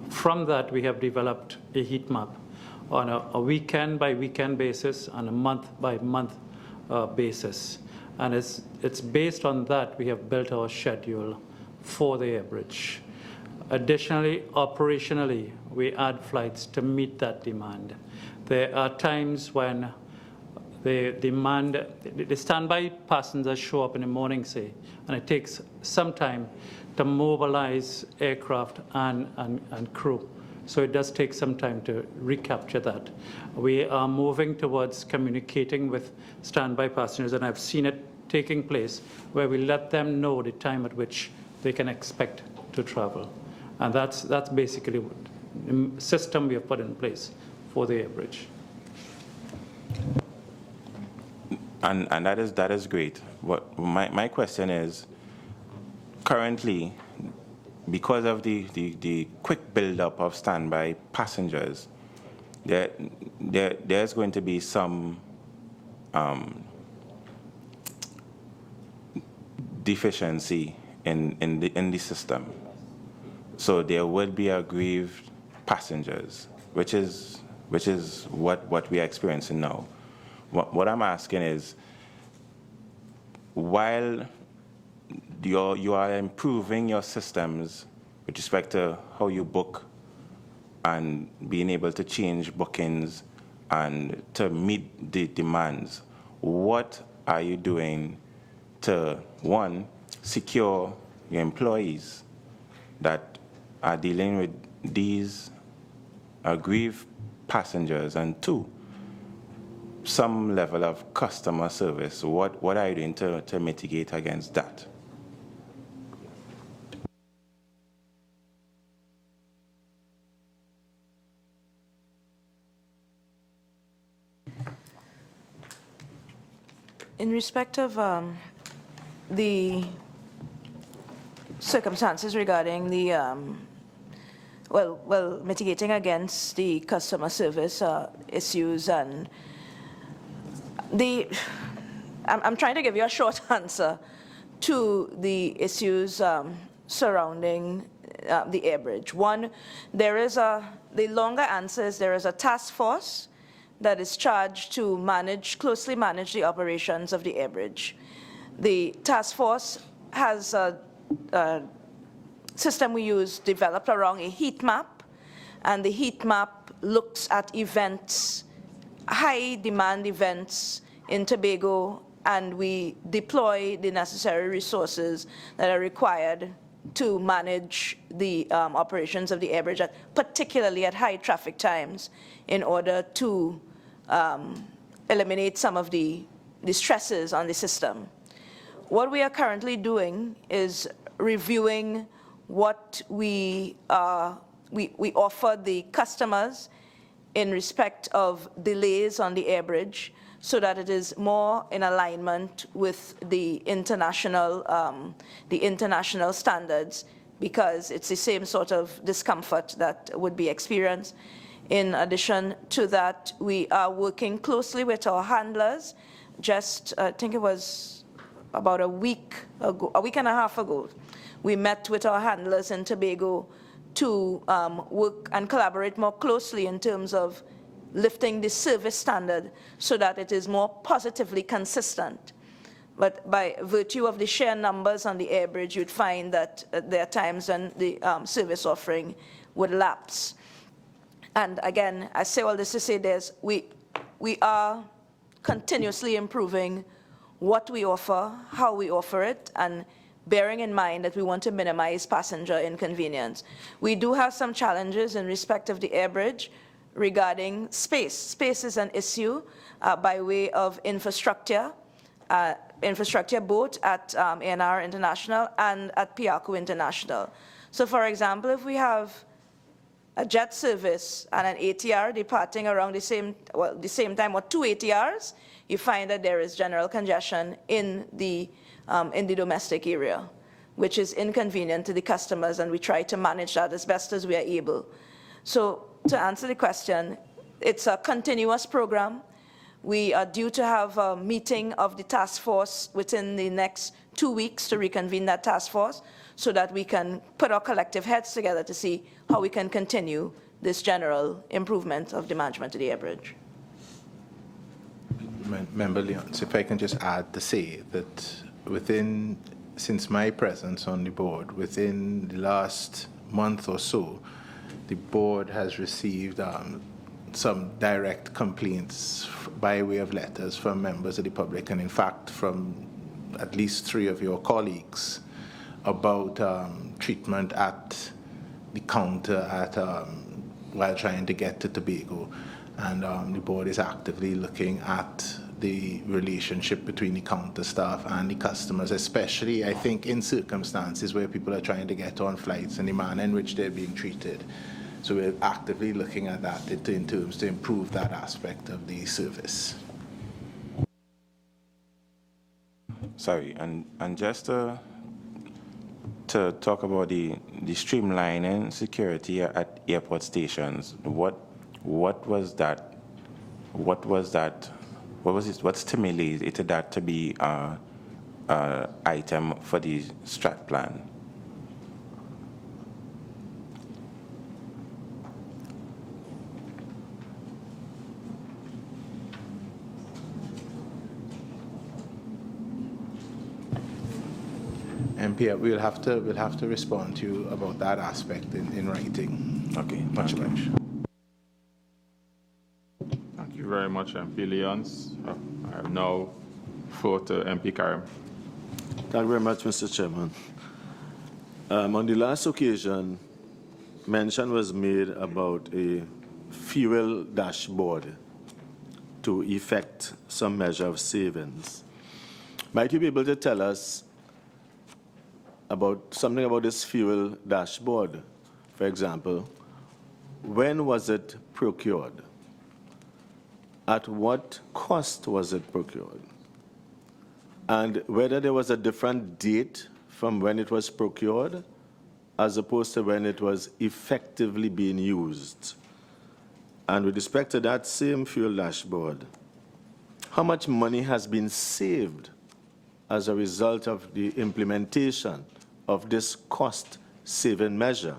From that, we have developed a heat map on a weekend-by-weekend basis and a month-by-month basis. And it's based on that we have built our schedule for the Airbridge. Additionally, operationally, we add flights to meet that demand. There are times when the standby passengers show up in the morning, say, and it takes some time to mobilize aircraft and crew. So it does take some time to recapture that. We are moving towards communicating with standby passengers, and I've seen it taking place where we let them know the time at which they can expect to travel. And that's basically the system we have put in place for the Airbridge. And that is great. But my question is, currently, because of the quick buildup of standby passengers, there's going to be some deficiency in the system. So there will be aggrieved passengers, which is what we are experiencing now. What I'm asking is, while you are improving your systems with respect to how you book and being able to change bookings and to meet the demands, what are you doing to, one, secure your employees that are dealing with these aggrieved passengers, and two, some level of customer service? What are you doing to mitigate against that? In respect of the circumstances regarding the, mitigating against the customer service issues, and I'm trying to give you a short answer to the issues surrounding the Airbridge. One, the longer answer is there is a task force that is charged to closely manage the operations of the Airbridge. The task force has a system we use developed around a heat map, and the heat map looks at events, high demand events in Tobago, and we deploy the necessary resources that are required to manage the operations of the Airbridge, particularly at high traffic times, in order to eliminate some of the stresses on the system. What we are currently doing is reviewing what we offer the customers in respect of delays on the Airbridge, so that it is more in alignment with the international standards, because it's the same sort of discomfort that would be experienced. In addition to that, we are working closely with our handlers. Just, I think it was about a week and a half ago, we met with our handlers in Tobago to work and collaborate more closely in terms of lifting the service standard so that it is more positively consistent. But by virtue of the sheer numbers on the Airbridge, you'd find that there are times when the service offering would lapse. And again, I say all this to say we are continuously improving what we offer, how we offer it, and bearing in mind that we want to minimize passenger inconvenience. We do have some challenges in respect of the Airbridge regarding space. Space is an issue by way of infrastructure both at ANR International and at Piaco International. So for example, if we have a jet service and an ATR departing around the same time, or two ATRs, you find that there is general congestion in the domestic area, which is inconvenient to the customers, and we try to manage that as best as we are able. So to answer the question, it's a continuous program. We are due to have a meeting of the task force within the next 2 weeks to reconvene that task force so that we can put our collective heads together to see how we can continue this general improvement of the management of the Airbridge. Member Leons, if I can just add to say that since my presence on the board, within the last month or so, the board has received some direct complaints by way of letters from members of the public, and in fact from at least 3 of your colleagues, about treatment at the counter while trying to get to Tobago. And the board is actively looking at the relationship between the counter staff and the customers, especially, I think, in circumstances where people are trying to get on flights and the manner in which they're being treated. So we're actively looking at that in terms to improve that aspect of the service. Sorry, and just to talk about the streamlining security at airport stations, what stimulated that to be an item for the strat plan? MP, we'll have to respond to you about that aspect in writing. Okay, much obliged. Thank you very much, MP Leons. I have now floor to MP Karim. Thank you very much, Mr. Chairman. On the last occasion, mention was made about a fuel dashboard to effect some measure of savings. Might you be able to tell us something about this fuel dashboard? For example, when was it procured? At what cost was it procured? And whether there was a different date from when it was procured as opposed to when it was effectively being used. And with respect to that same fuel dashboard, how much money has been saved as a result of the implementation of this cost-saving measure,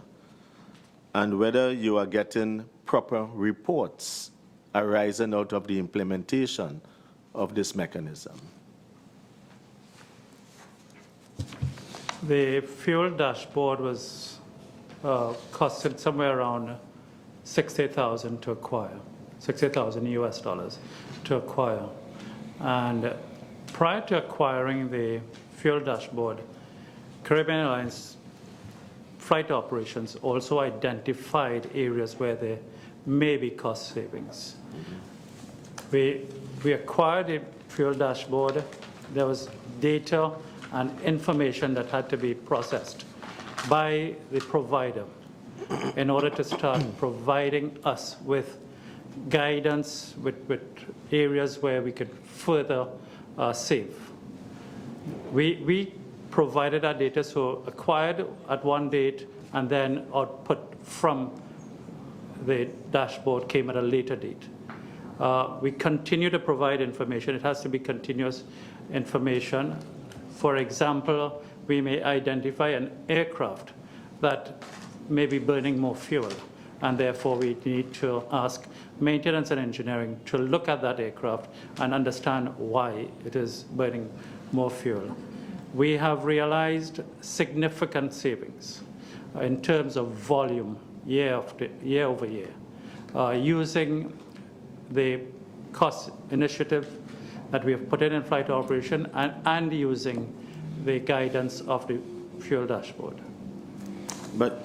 and whether you are getting proper reports arising out of the implementation of this mechanism? The fuel dashboard was costed somewhere around $60,000 to acquire, $60,000 US dollars to acquire. And prior to acquiring the fuel dashboard, Caribbean Airlines flight operations also identified areas where there may be cost savings. We acquired a fuel dashboard. There was data and information that had to be processed by the provider in order to start providing us with guidance, with areas where we could further save. We provided our data, so acquired at one date, and then output from the dashboard came at a later date. We continue to provide information. It has to be continuous information. For example, we may identify an aircraft that may be burning more fuel, and therefore we need to ask maintenance and engineering to look at that aircraft and understand why it is burning more fuel. We have realized significant savings in terms of volume year over year, using the cost initiative that we have put in flight operation and using the guidance of the fuel dashboard. But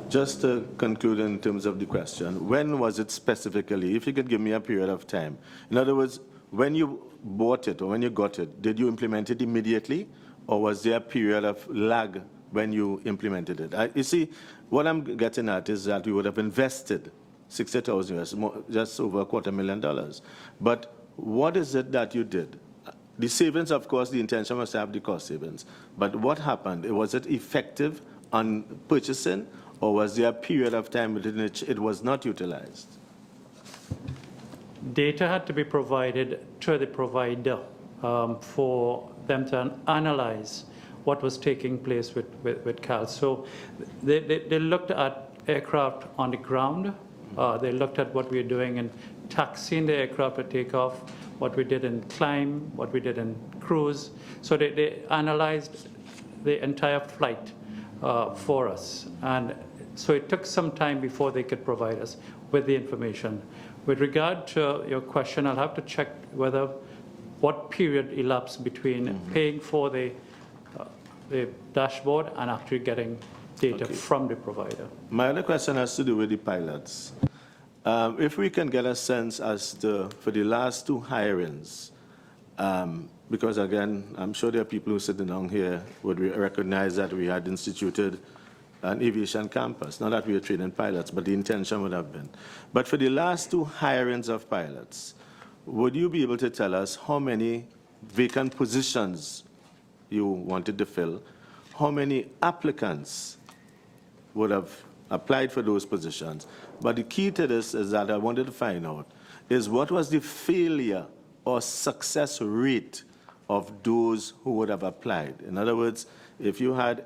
Just to conclude in terms of the question, when was it specifically, if you could give me a period of time? In other words, when you bought it or when you got it, did you implement it immediately, or was there a period of lag when you implemented it? You see, what I'm getting at is that we would have invested $60,000, just over $250,000. But what is it that you did? The savings, of course, the intention was to have the cost savings. But what happened? Was it effective on purchasing, or was there a period of time within which it was not utilized? Data had to be provided to the provider for them to analyze what was taking place with CAL. So they looked at aircraft on the ground. They looked at what we were doing in taxiing the aircraft to take off, what we did in climb, what we did in cruise. So they analyzed the entire flight for us. And so it took some time before they could provide us with the information. With regard to your question, I'll have to check what period elapsed between paying for the dashboard and actually getting data from the provider. My other question has to do with the pilots. If we can get a sense as to, for the last 2 hirings, because again, I'm sure there are people who sitting down here would recognize that we had instituted an aviation campus. Not that we were training pilots, but the intention would have been. But for the last 2 hirings of pilots, would you be able to tell us how many vacant positions you wanted to fill, how many applicants would have applied for those positions? But the key to this is that I wanted to find out is what was the failure or success rate of those who would have applied. In other words, if you had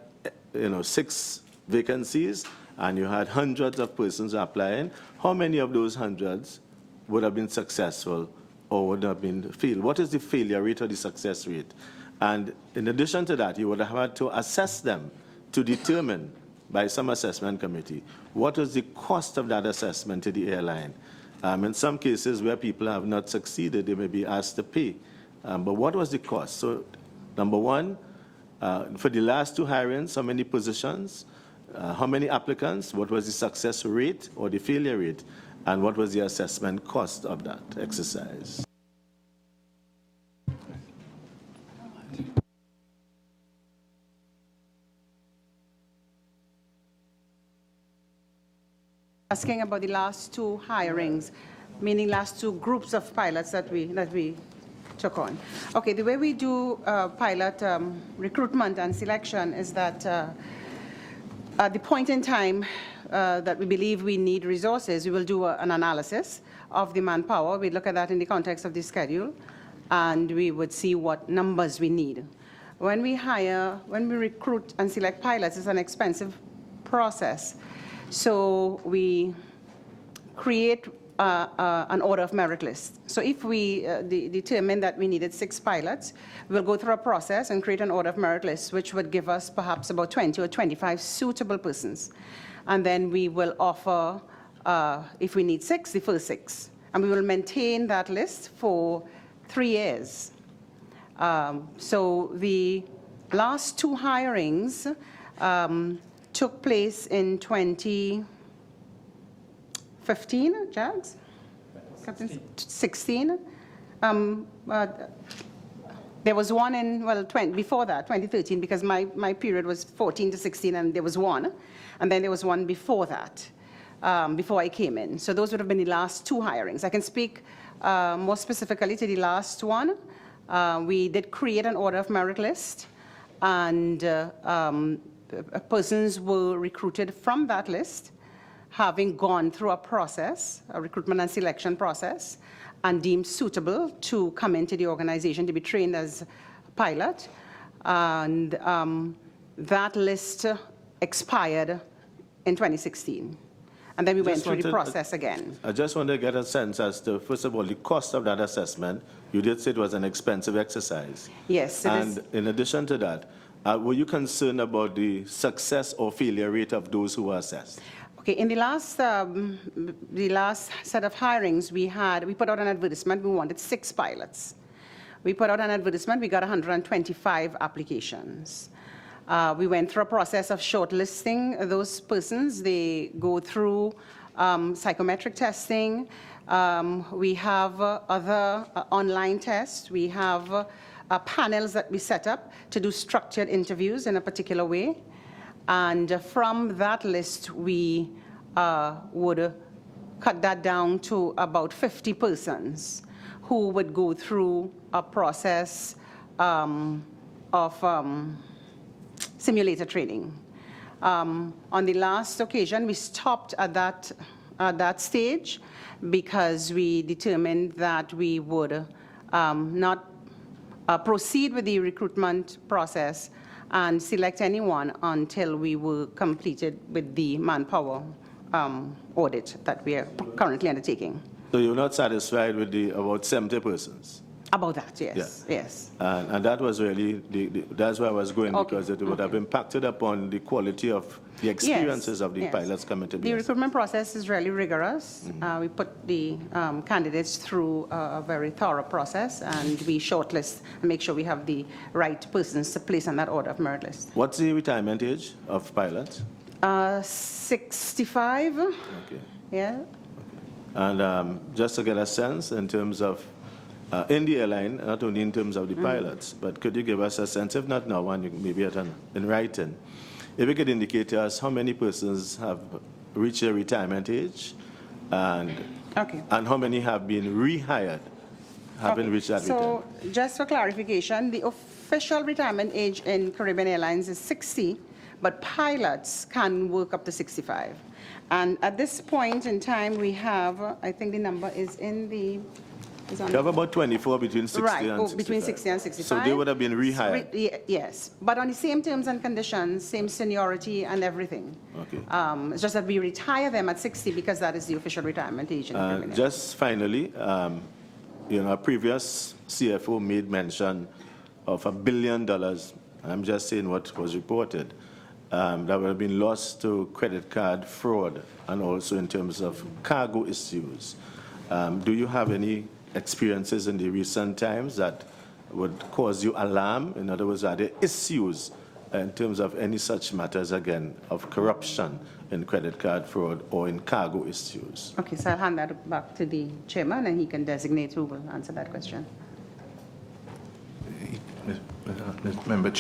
6 vacancies and you had hundreds of persons applying, how many of those hundreds would have been successful or would have been failed? What is the failure rate or the success rate? And in addition to that, you would have had to assess them to determine by some assessment committee what is the cost of that assessment to the airline. In some cases where people have not succeeded, they may be asked to pay. But what was the cost? So, number one, for the last 2 hirings, how many positions, how many applicants, what was the success rate or the failure rate, and what was the assessment cost of that exercise? Asking about the last 2 hirings, meaning last 2 groups of pilots that we took on. Okay, the way we do pilot recruitment and selection is that at the point in time that we believe we need resources, we will do an analysis of the manpower. We look at that in the context of the schedule, and we would see what numbers we need. When we recruit and select pilots, it's an expensive process. So we create an order of merit list. So if we determine that we needed 6 pilots, we'll go through a process and create an order of merit list, which would give us perhaps about 20 or 25 suitable persons. And then we will offer, if we need 6, the first 6. And we will maintain that list for 3 years. So the last 2 hirings took place in 2015, Jags? 16. There was one in, before that, 2013, because my period was 14 to 16, and there was one. And then there was one before that, before I came in. So those would have been the last 2 hirings. I can speak more specifically to the last one. We did create an order of merit list, and persons were recruited from that list, having gone through a process, a recruitment and selection process, and deemed suitable to come into the organization to be trained as a pilot. And that list expired in 2016. And then we went through the process again. I just want to get a sense as to, first of all, the cost of that assessment. You did say it was an expensive exercise. Yes, it is. And in addition to that, were you concerned about the success or failure rate of those who were assessed? Okay, in the last set of hirings we put out an advertisement. We wanted 6 pilots. We put out an advertisement. We got 125 applications. We went through a process of shortlisting those persons. They go through psychometric testing. We have other online tests. We have panels that we set up to do structured interviews in a particular way. And from that list, we would cut that down to about 50 persons who would go through a process of simulator training. On the last occasion, we stopped at that stage because we determined that we would not proceed with the recruitment process and select anyone until we were completed with the manpower audit that we are currently undertaking. So you're not satisfied with the about 70 persons? About that, yes, yes. And that was really, that's where I was going, because it would have impacted upon the quality of the experiences of the pilots coming to The recruitment process is really rigorous. We put the candidates through a very thorough process, and we shortlist and make sure we have the right persons to place on that order of merit list. What's the retirement age of pilots? 65. Okay. Yeah. And just to get a sense in terms of in the airline, not only in terms of the pilots, but could you give us a sense, if not now, and maybe in writing, if you could indicate to us how many persons have reached their retirement age, and how many have been rehired, haven't reached that retirement? So just for clarification, the official retirement age in Caribbean Airlines is 60, but pilots can work up to 65. And at this point in time, we have, I think the number is in the... You have about 24 between 60 and 65. Between 60 and 65. So they would have been rehired? Yes, but on the same terms and conditions, same seniority and everything. Okay. It's just that we retire them at 60 because that is the official retirement age in the Caribbean. Just finally, a previous CFO made mention of $1 billion. I'm just saying what was reported. That would have been lost to credit card fraud and also in terms of cargo issues. Do you have any experiences in the recent times that would cause you alarm? In other words, are there issues in terms of any such matters, again, of corruption in credit card fraud or in cargo issues? Okay, so I'll hand that back to the chairman, and he can designate who will answer that question. Member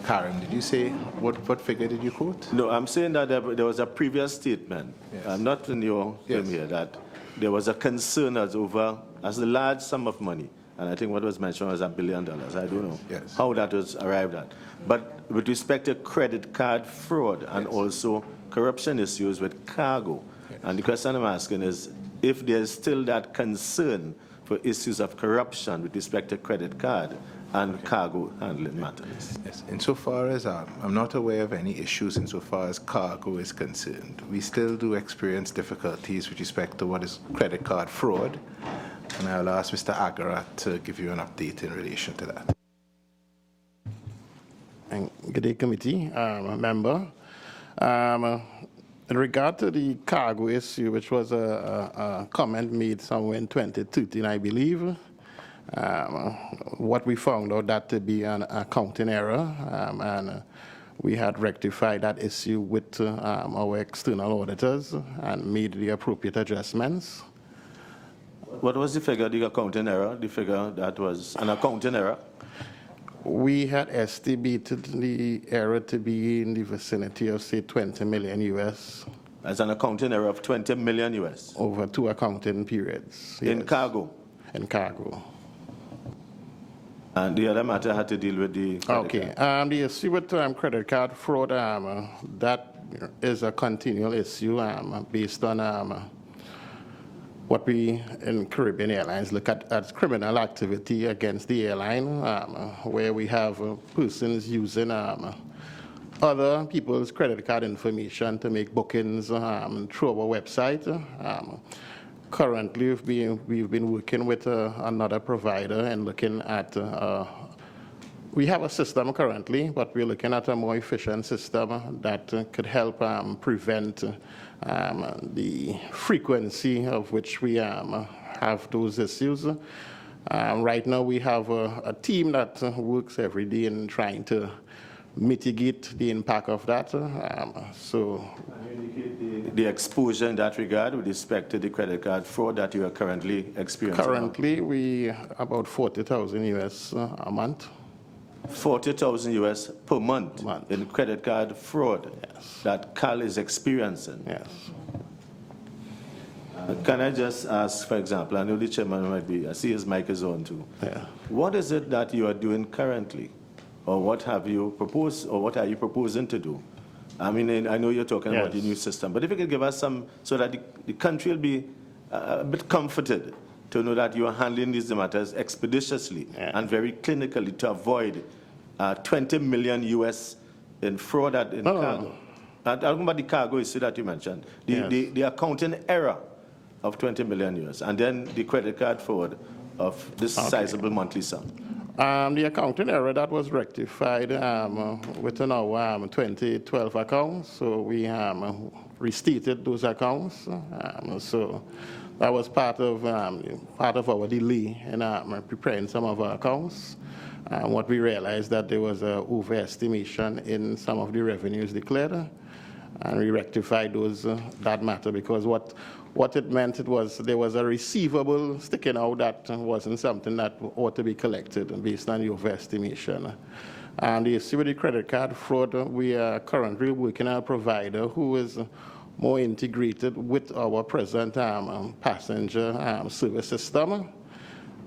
Karen, did you say, what figure did you quote? No, I'm saying that there was a previous statement, not in your term here, that there was a concern as a large sum of money, and I think what was mentioned was $1 billion. I don't know how that was arrived at. But with respect to credit card fraud and also corruption issues with cargo, and the question I'm asking is if there's still that concern for issues of corruption with respect to credit card and cargo handling matters. Yes. Insofar as I'm not aware of any issues insofar as cargo is concerned. We still do experience difficulties with respect to what is credit card fraud, and I'll ask Mr. Agarat to give you an update in relation to that. Good day, committee member. In regard to the cargo issue, which was a comment made somewhere in 2013, I believe, what we found out that to be an accounting error, and we had rectified that issue with our external auditors and made the appropriate adjustments. What was the figure, the accounting error, the figure that was an accounting error? We had estimated the error to be in the vicinity of, say, 20 million US. As an accounting error of 20 million US? Over 2 accounting periods. In cargo? In cargo. And the other matter had to deal with the credit card. The issue with credit card fraud, that is a continual issue based on what we in Caribbean Airlines look at as criminal activity against the airline, where we have persons using other people's credit card information to make bookings through our website. Currently, we've been working with another provider and looking at, we have a system currently, but we're looking at a more efficient system that could help prevent the frequency of which we have those issues. Right now, we have a team that works every day in trying to mitigate the impact of that. So, can you indicate the exposure in that regard with respect to the credit card fraud that you are currently experiencing? Currently, we about 40,000 US a month. 40,000 US per month in credit card fraud that CAL is experiencing. Yes. Can I just ask, for example, I know the chairman might be, I see his mic is on too. Yeah. What is it that you are doing currently? Or what have you proposed, or what are you proposing to do? I mean, I know you're talking about the new system, but if you could give us some, so that the country will be a bit comforted to know that you are handling these matters expeditiously and very clinically to avoid 20 million US in fraud in cargo. I'm talking about the cargo issue that you mentioned. The accounting error of 20 million US, and then the credit card fraud of this sizable monthly sum. The accounting error that was rectified within our 2012 accounts, so we restated those accounts. So that was part of our delay in preparing some of our accounts. What we realized that there was an overestimation in some of the revenues declared, and we rectified that matter, because what it meant, there was a receivable sticking out that wasn't something that ought to be collected based on the overestimation. And the issue with the credit card fraud, we are currently working on a provider who is more integrated with our present passenger service system,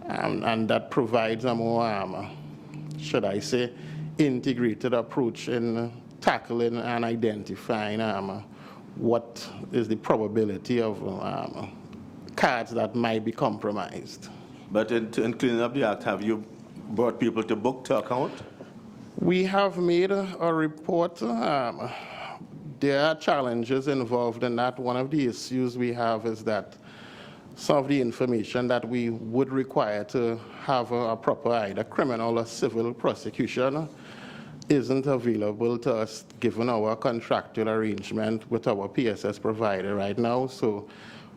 and that provides a more, should I say, integrated approach in tackling and identifying what is the probability of cards that might be compromised. But in cleaning up the act, have you brought people to book to account? We have made a report. There are challenges involved in that. One of the issues we have is that some of the information that we would require to have a proper either criminal or civil prosecution isn't available to us given our contractual arrangement with our PSS provider right now. So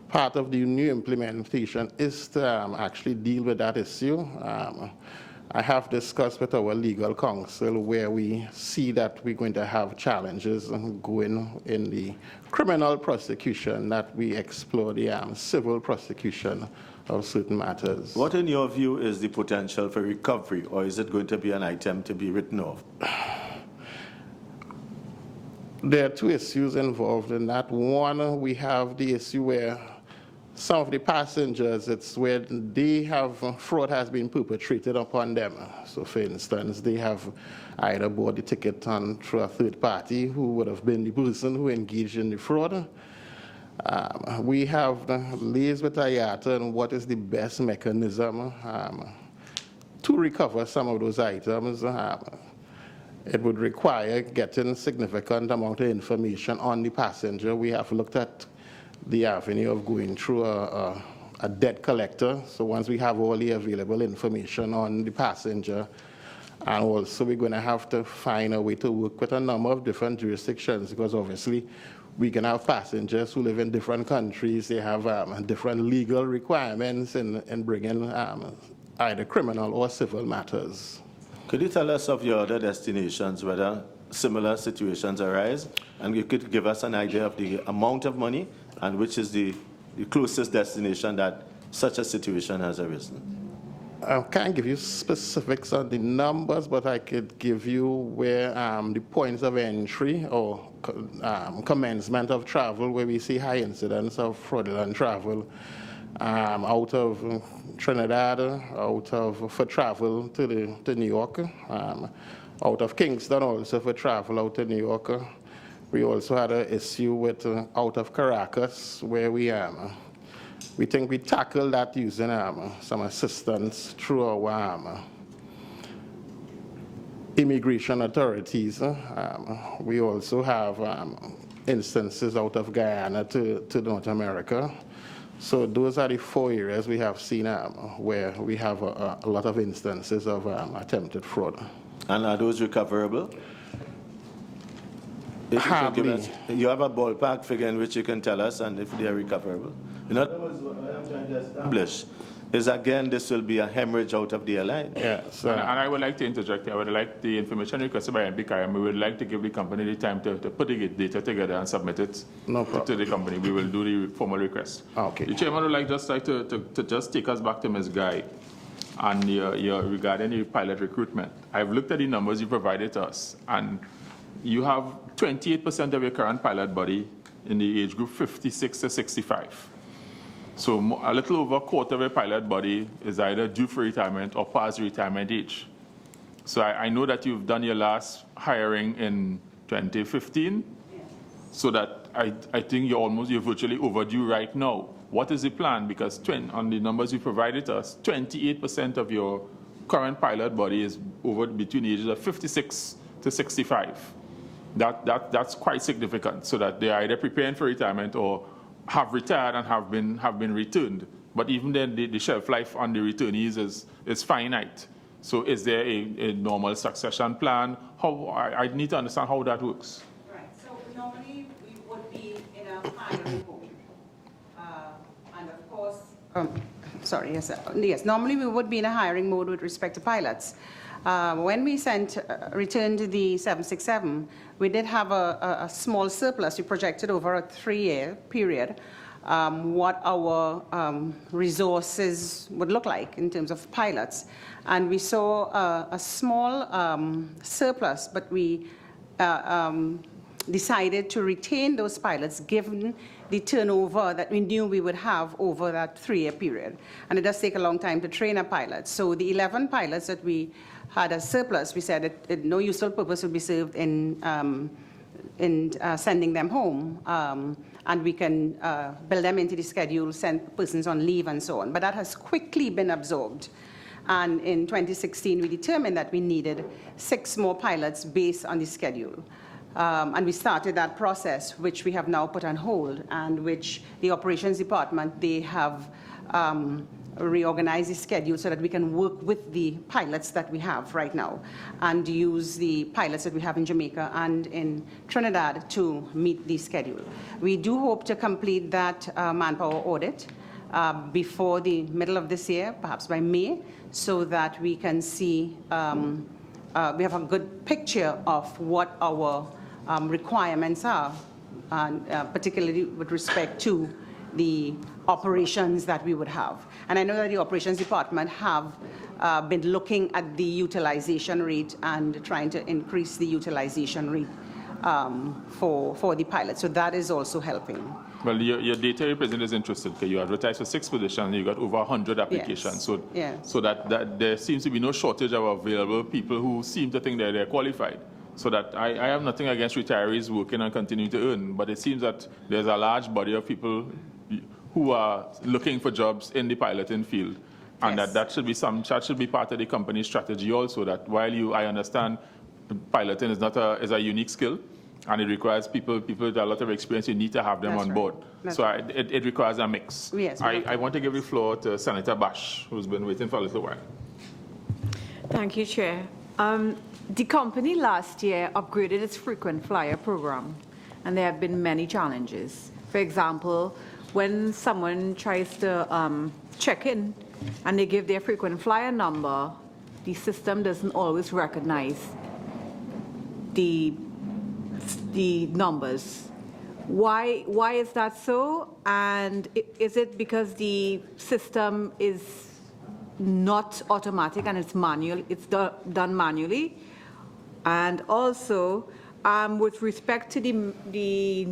part of the new implementation is to actually deal with that issue. I have discussed with our legal counsel where we see that we're going to have challenges going in the criminal prosecution, that we explore the civil prosecution of certain matters. What, in your view, is the potential for recovery, or is it going to be an item to be written off? There are two issues involved in that. One, we have the issue where some of the passengers, it's where they have, fraud has been perpetrated upon them. So for instance, they have either bought the ticket through a third party who would have been the person who engaged in the fraud. We have liaised with IATA on what is the best mechanism to recover some of those items. It would require getting significant amount of information on the passenger. We have looked at the avenue of going through a debt collector. So once we have all the available information on the passenger, and also we're going to have to find a way to work with a number of different jurisdictions, because obviously we can have passengers who live in different countries. They have different legal requirements in bringing either criminal or civil matters. Could you tell us of your other destinations, whether similar situations arise? And you could give us an idea of the amount of money and which is the closest destination that such a situation has arisen? I can't give you specifics on the numbers, but I could give you where the points of entry or commencement of travel, where we see high incidence of fraudulent travel out of Trinidad, for travel to New York, out of Kingston also for travel out to New York. We also had an issue with out of Caracas, where we think we tackled that using some assistance through our immigration authorities. We also have instances out of Guyana to North America. So those are the 4 areas we have seen where we have a lot of instances of attempted fraud. And are those recoverable? Hardly. You have a ballpark figure in which you can tell us, and if they are recoverable. In other words, what I'm trying to establish is, again, this will be a hemorrhage out of the airline. Yes. And I would like to interject. I would like the information requested by MPKM. We would like to give the company the time to put the data together and submit it to the company. We will do the formal request. Okay. The chairman would like to just take us back to Ms. Guy and regarding the pilot recruitment. I've looked at the numbers you provided to us, and you have 28% of your current pilot body in the age group 56 to 65. So a little over a quarter of a pilot body is either due for retirement or past retirement age. So I know that you've done your last hiring in 2015, so that I think you're virtually overdue right now. What is the plan? Because on the numbers you provided us, 28% of your current pilot body is between the ages of 56 to 65. That's quite significant, so that they're either preparing for retirement or have retired and have been returned. But even then, the shelf life on the returnees is finite. So is there a normal succession plan? I need to understand how that works. Right. So normally we would be in a hiring mode. And of course, sorry, yes, yes. Normally we would be in a hiring mode with respect to pilots. When we returned the 767, we did have a small surplus. We projected over a 3-year period what our resources would look like in terms of pilots. And we saw a small surplus, but we decided to retain those pilots given the turnover that we knew we would have over that 3-year period. And it does take a long time to train a pilot. So the 11 pilots that we had a surplus, we said that no useful purpose would be served in sending them home. And we can build them into the schedule, send persons on leave and so on. But that has quickly been absorbed. And in 2016, we determined that we needed 6 more pilots based on the schedule. And we started that process, which we have now put on hold, and which the operations department, they have reorganized the schedule so that we can work with the pilots that we have right now and use the pilots that we have in Jamaica and in Trinidad to meet the schedule. We do hope to complete that manpower audit before the middle of this year, perhaps by May, so that we can see, we have a good picture of what our requirements are, and particularly with respect to the operations that we would have. And I know that the operations department have been looking at the utilization rate and trying to increase the utilization rate for the pilots. So that is also helping. Well, your data representative is interested because you advertised for 6 positions and you got over 100 applications. Yes. So that there seems to be no shortage of available people who seem to think that they're qualified. So that I have nothing against retirees working and continuing to earn, but it seems that there's a large body of people who are looking for jobs in the piloting field. And Yes. that should be part of the company's strategy also, that while I understand piloting is a unique skill, and it requires people with a lot of experience, you need to have them That's on right. board. That's So right. it requires a mix. Yes, I want to give the floor to Senator Bash, who's been waiting for a little while. Thank you, Chair. The company last year upgraded its frequent flyer program, and there have been many challenges. For example, when someone tries to check in and they give their frequent flyer number, the system doesn't always recognize the numbers. Why is that so? And is it because the system is not automatic and it's manual? It's done manually. And also, with respect to the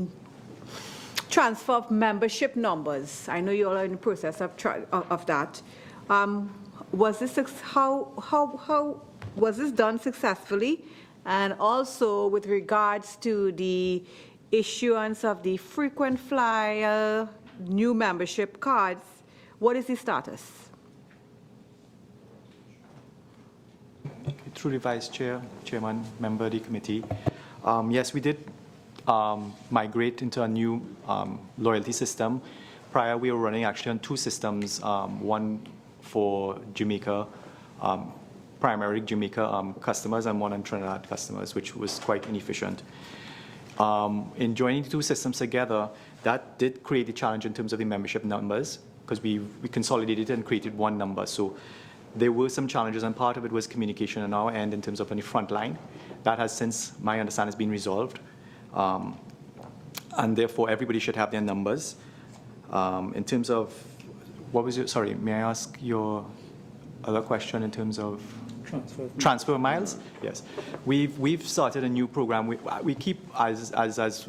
transfer of membership numbers, I know you all are in the process of that. Was this done successfully? And also, with regards to the issuance of the frequent flyer new membership cards, what is the status? Through the Vice Chair, Chairman, member of the committee. Yes, we did migrate into a new loyalty system. Prior, we were running actually on 2 systems, one for Jamaica, primary Jamaica customers, and one on Trinidad customers, which was quite inefficient. In joining the 2 systems together, that did create a challenge in terms of the membership numbers. because we consolidated and created one number. So there were some challenges, and part of it was communication on our end in terms of on the front line. That has since, my understanding, has been resolved. And therefore, everybody should have their numbers. In terms of, what was your, sorry, may I ask your other question in terms of? Transfer miles? Yes. We've started a new program. We keep, as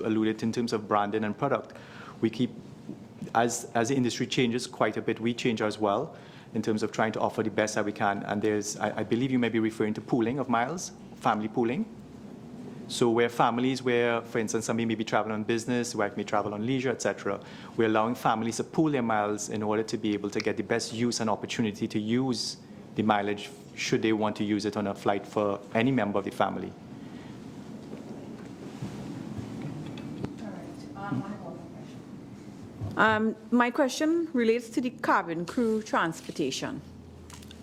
alluded in terms of branding and product, we keep, as the industry changes quite a bit, we change as well in terms of trying to offer the best that we can. And there's, I believe you may be referring to pooling of miles, family pooling. So where families, where, for instance, somebody may be traveling on business, wife may travel on leisure, etc., we're allowing families to pool their miles in order to be able to get the best use and opportunity to use the mileage should they want to use it on a flight for any member of the family. My question relates to the cabin crew transportation.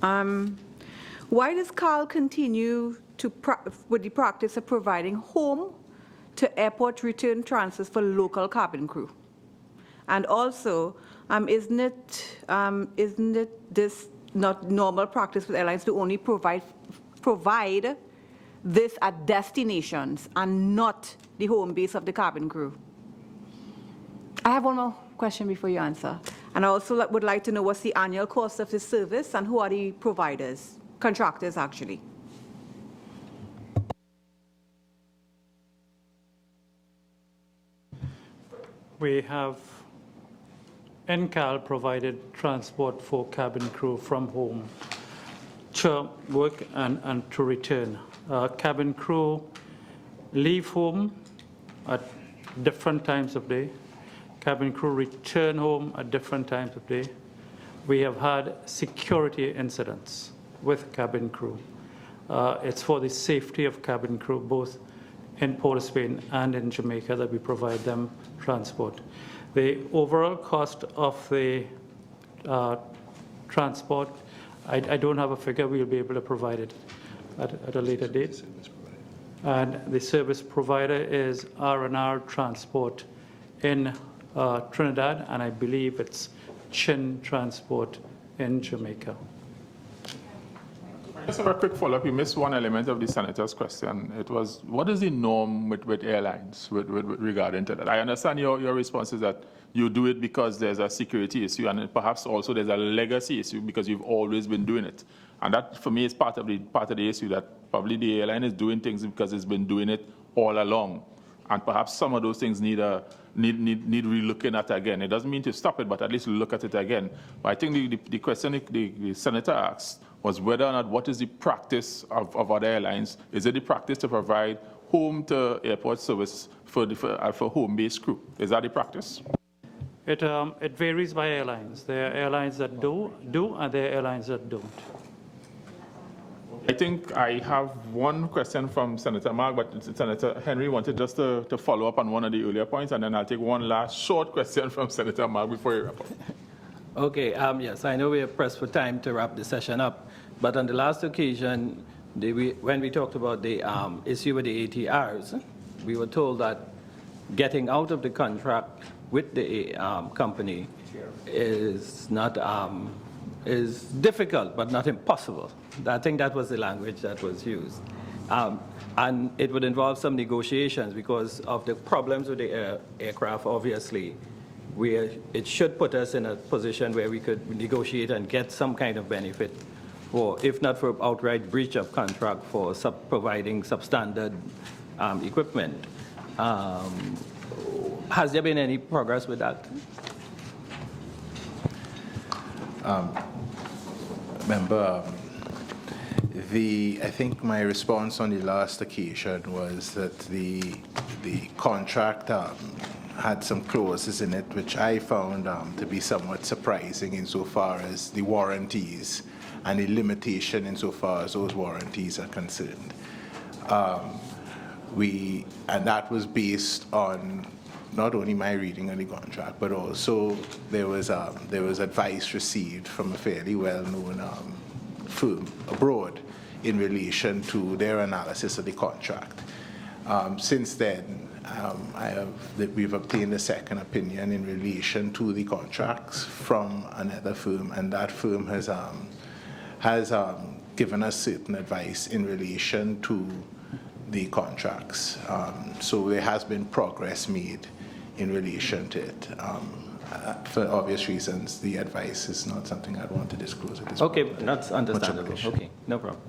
Why does CAL continue with the practice of providing home to airport return transfers for local cabin crew? And also, isn't it this not normal practice with airlines to only provide this at destinations and not the home base of the cabin crew? I have one more question before you answer. And I also would like to know what's the annual cost of this service and who are the providers, contractors actually? We have NCAL provided transport for cabin crew from home to work and to return. Cabin crew leave home at different times of day. Cabin crew return home at different times of day. We have had security incidents with cabin crew. It's for the safety of cabin crew, both in Port of Spain and in Jamaica, that we provide them transport. The overall cost of the transport, I don't have a figure. We'll be able to provide it at a later date. And the service provider is R&R Transport in Trinidad, and I believe it's Chin Transport in Jamaica. Just a very quick follow-up. You missed one element of the senator's question. It was, what is the norm with airlines with regarding to that? I understand your response is that you do it because there's a security issue, and perhaps also there's a legacy issue because you've always been doing it. And that, for me, is part of the issue, that probably the airline is doing things because it's been doing it all along. And perhaps some of those things need relooking at again. It doesn't mean to stop it, but at least look at it again. But I think the question the senator asked was whether or not, what is the practice of other airlines? Is it the practice to provide home to airport service for home-based crew? Is that the practice? It varies by airlines. There are airlines that do, and there are airlines that don't. I think I have one question from Senator Mark, but Senator Henry wanted just to follow up on one of the earlier points, and then I'll take one last short question from Senator Mark before you wrap up. Okay, yes, I know we are pressed for time to wrap the session up, but on the last occasion, when we talked about the issue with the ATRs, we were told that getting out of the contract with the company is not is difficult, but not impossible. I think that was the language that was used. And it would involve some negotiations because of the problems with the aircraft, obviously. It should put us in a position where we could negotiate and get some kind of benefit, for, if not for outright breach of contract, for providing substandard equipment. Has there been any progress with that? Member, I think my response on the last occasion was that the contract had some clauses in it which I found to be somewhat surprising insofar as the warranties and the limitation insofar as those warranties are concerned. And that was based on not only my reading of the contract, but also there was advice received from a fairly well-known firm abroad in relation to their analysis of the contract. Since then, we've obtained a second opinion in relation to the contracts from another firm, and that firm has given us certain advice in relation to the contracts. So there has been progress made in relation to it. For obvious reasons, the advice is not something I'd want to disclose at this point. Okay, that's understandable. Okay, no problem.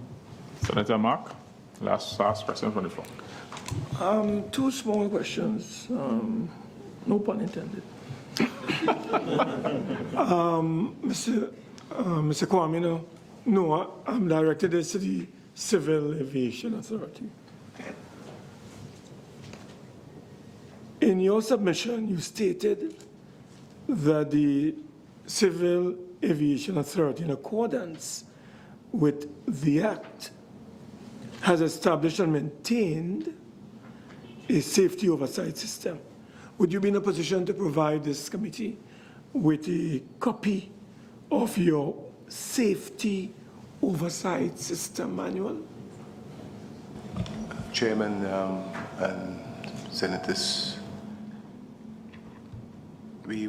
Senator Mark, last question from the floor. Two small questions, no pun intended. Mr. Kwame, no, I'm directed this to the Civil Aviation Authority. In your submission, you stated that the Civil Aviation Authority, in accordance with the Act, has established and maintained a safety oversight system. Would you be in a position to provide this committee with a copy of your safety oversight system manual? Chairman and Senators, we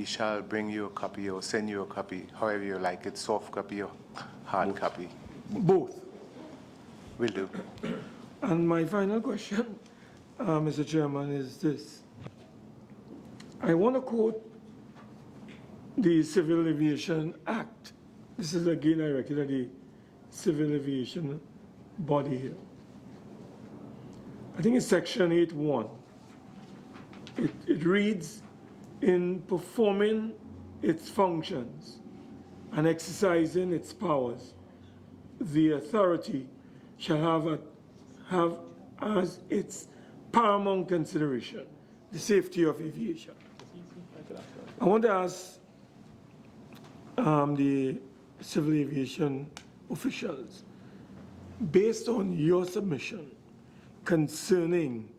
shall bring you a copy or send you a copy, however you like it, soft copy or hard copy. Both. Will do. And my final question, Mr. Chairman, is this. I want to quote the Civil Aviation Act. This is again directed at the Civil Aviation body here. I think it's section 8.1. It reads, in performing its functions and exercising its powers, the authority shall have as its paramount consideration the safety of aviation. I want to ask the civil aviation officials, based on your submission concerning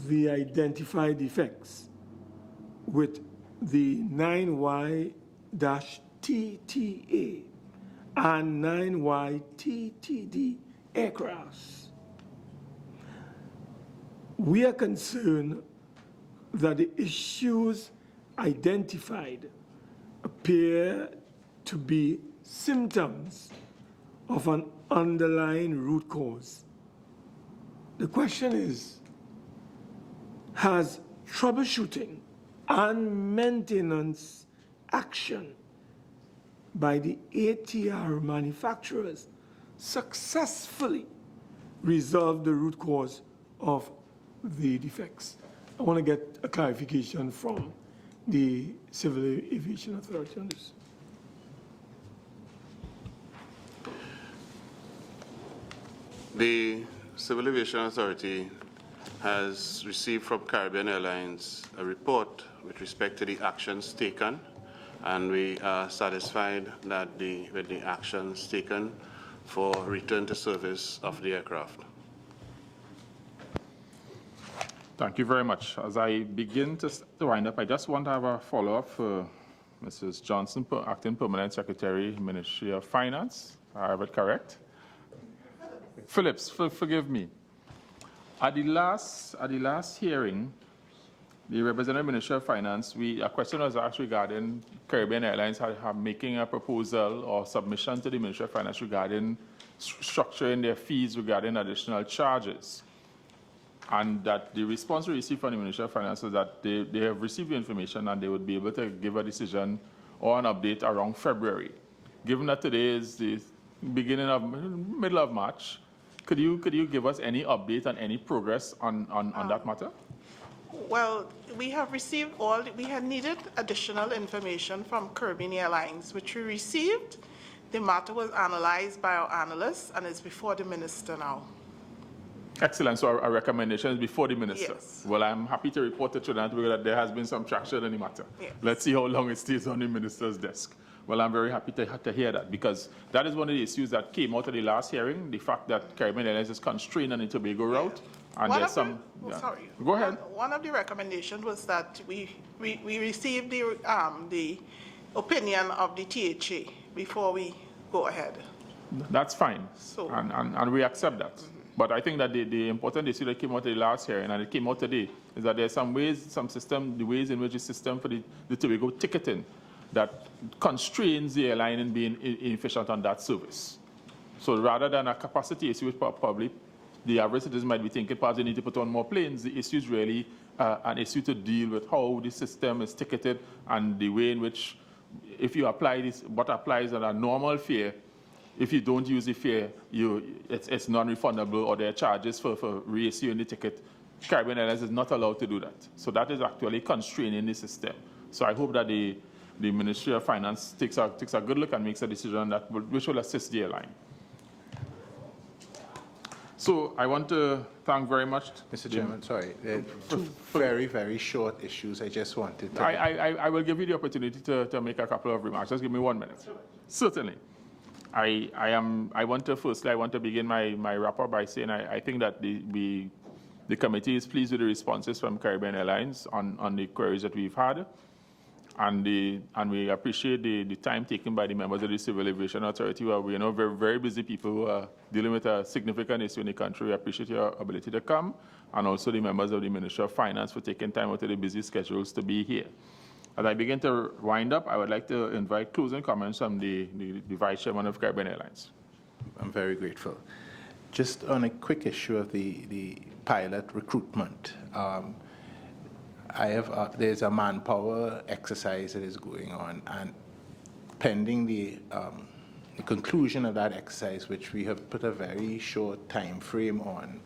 the identified defects with the 9Y-TTA and 9Y-TTD aircrafts, we are concerned that the issues identified appear to be symptoms of an underlying root cause. The question is, has troubleshooting and maintenance action by the ATR manufacturers successfully resolved the root cause of the defects? I want to get a clarification from the Civil Aviation Authority on this. The Civil Aviation Authority has received from Caribbean Airlines a report with respect to the actions taken, and we are satisfied that with the actions taken for return to service of the aircraft. Thank you very much. As I begin to wind up, I just want to have a follow-up for Mrs. Johnson, Acting Permanent Secretary, Ministry of Finance. I have it correct? Phillips, forgive me. At the last hearing, the representative Ministry of Finance, a question was asked regarding Caribbean Airlines making a proposal or submission to the Ministry of Finance regarding structuring their fees regarding additional charges. And that the response we received from the Ministry of Finance is that they have received the information and they would be able to give a decision or an update around February. Given that today is the middle of March, could you give us any update and any progress on that matter? Well, we have received we had needed additional information from Caribbean Airlines, which we received. The matter was analyzed by our analysts and is before the minister now. Excellent. So our recommendation is before the minister. Yes. Well, I'm happy to report to Trinidad that there has been some traction in the matter. Yes. Let's see how long it stays on the minister's desk. Well, I'm very happy to hear that, because that is one of the issues that came out of the last hearing, the fact that Caribbean Airlines is constrained on the Tobago route. And there's some... Sorry. Go ahead. One of the recommendations was that we received the opinion of the THA before we go ahead. That's fine. So, and we accept that. But I think that the important issue that came out of the last hearing, and it came out today, is that there's some ways, the ways in which the system for the Tobago ticketing that constrains the airline in being efficient on that service. So rather than a capacity issue with probably the average citizen might be thinking perhaps they need to put on more planes, the issue is really an issue to deal with how the system is ticketed and the way in which, if you apply this, what applies at a normal fare, if you don't use the fare, it's non-refundable, or there are charges for reissuing the ticket. Caribbean Airlines is not allowed to do that. So that is actually constraining the system. So I hope that the Ministry of Finance takes a good look and makes a decision on that, which will assist the airline. So I want to thank very much. Mr. Chairman, sorry. Two very, very short issues I just wanted to... I will give you the opportunity to make a couple of remarks. Just give me 1 minute. Certainly. I want to begin my wrap-up by saying I think that the committee is pleased with the responses from Caribbean Airlines on the queries that we've had. And we appreciate the time taken by the members of the Civil Aviation Authority. We know very, very busy people who are dealing with a significant issue in the country. We appreciate your ability to come, and also the members of the Ministry of Finance for taking time out of their busy schedules to be here. As I begin to wind up, I would like to invite closing comments from the Vice Chairman of Caribbean Airlines. I'm very grateful. Just on a quick issue of the pilot recruitment, there's a manpower exercise that is going on, and pending the conclusion of that exercise, which we have put a very short time frame on,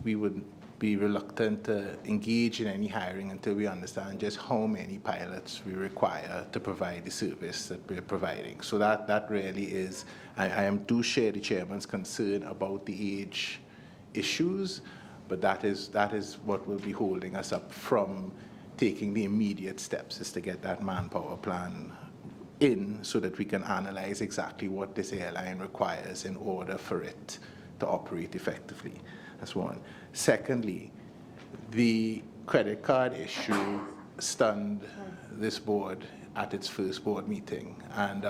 we would be reluctant to engage in any hiring until we understand just how many pilots we require to provide the service that we're providing. So that really is, I do share the chairman's concern about the age issues, but that is what will be holding us up from taking the immediate steps, is to get that manpower plan in so that we can analyze exactly what this airline requires in order for it to operate effectively. That's one. Secondly, the credit card issue stunned this board at its first board meeting. And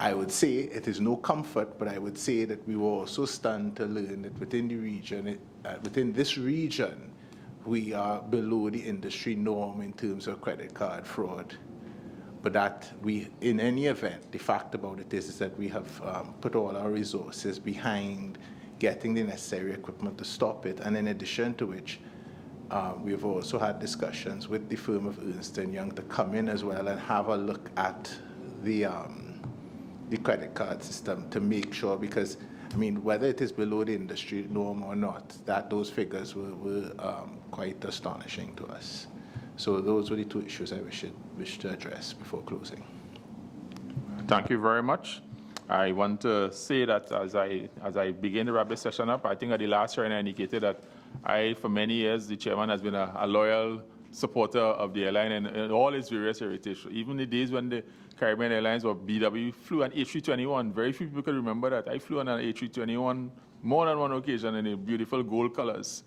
I would say it is no comfort, but I would say that we were also stunned to learn that within the region, within this region, we are below the industry norm in terms of credit card fraud. But that we, in any event, the fact about it is that we have put all our resources behind getting the necessary equipment to stop it. And in addition to which, we've also had discussions with the firm of Ernst & Young to come in as well and have a look at the credit card system to make sure, because, I mean, whether it is below the industry norm or not, that those figures were quite astonishing to us. So those were the two issues I wish to address before closing. Thank you very much. I want to say that as I begin to wrap this session up, I think at the last hearing I indicated that for many years, the chairman has been a loyal supporter of the airline and all its various heritage. Even the days when the Caribbean Airlines or BW flew an A321, very few people can remember that. I flew on an A321 more than one occasion in the beautiful gold colors.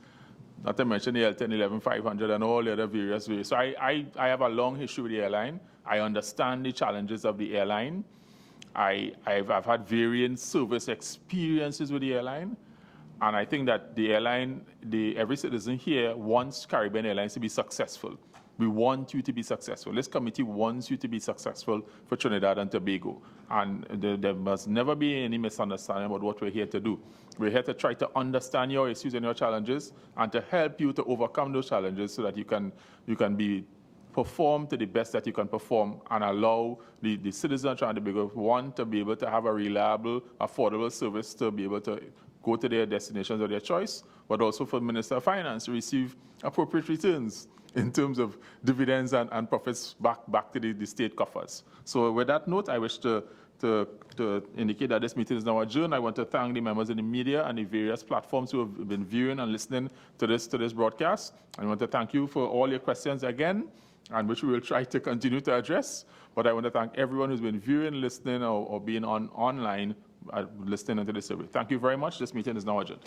Not to mention the L10-11-500 and all the other various ways. So I have a long history with the airline. I understand the challenges of the airline. I've had varying service experiences with the airline. And I think that the airline, every citizen here wants Caribbean Airlines to be successful. We want you to be successful. This committee wants you to be successful for Trinidad and Tobago. And there must never be any misunderstanding about what we're here to do. We're here to try to understand your issues and your challenges and to help you to overcome those challenges so that you can perform to the best that you can perform and allow the citizens of Trinidad and Tobago, one, to be able to have a reliable, affordable service to be able to go to their destinations of their choice, but also for the Minister of Finance to receive appropriate returns in terms of dividends and profits back to the state coffers. So with that note, I wish to indicate that this meeting is now adjourned. I want to thank the members in the media and the various platforms who have been viewing and listening to this broadcast. I want to thank you for all your questions again, and which we will try to continue to address. But I want to thank everyone who's been viewing, listening, or being online listening to this survey. Thank you very much. This meeting is now adjourned.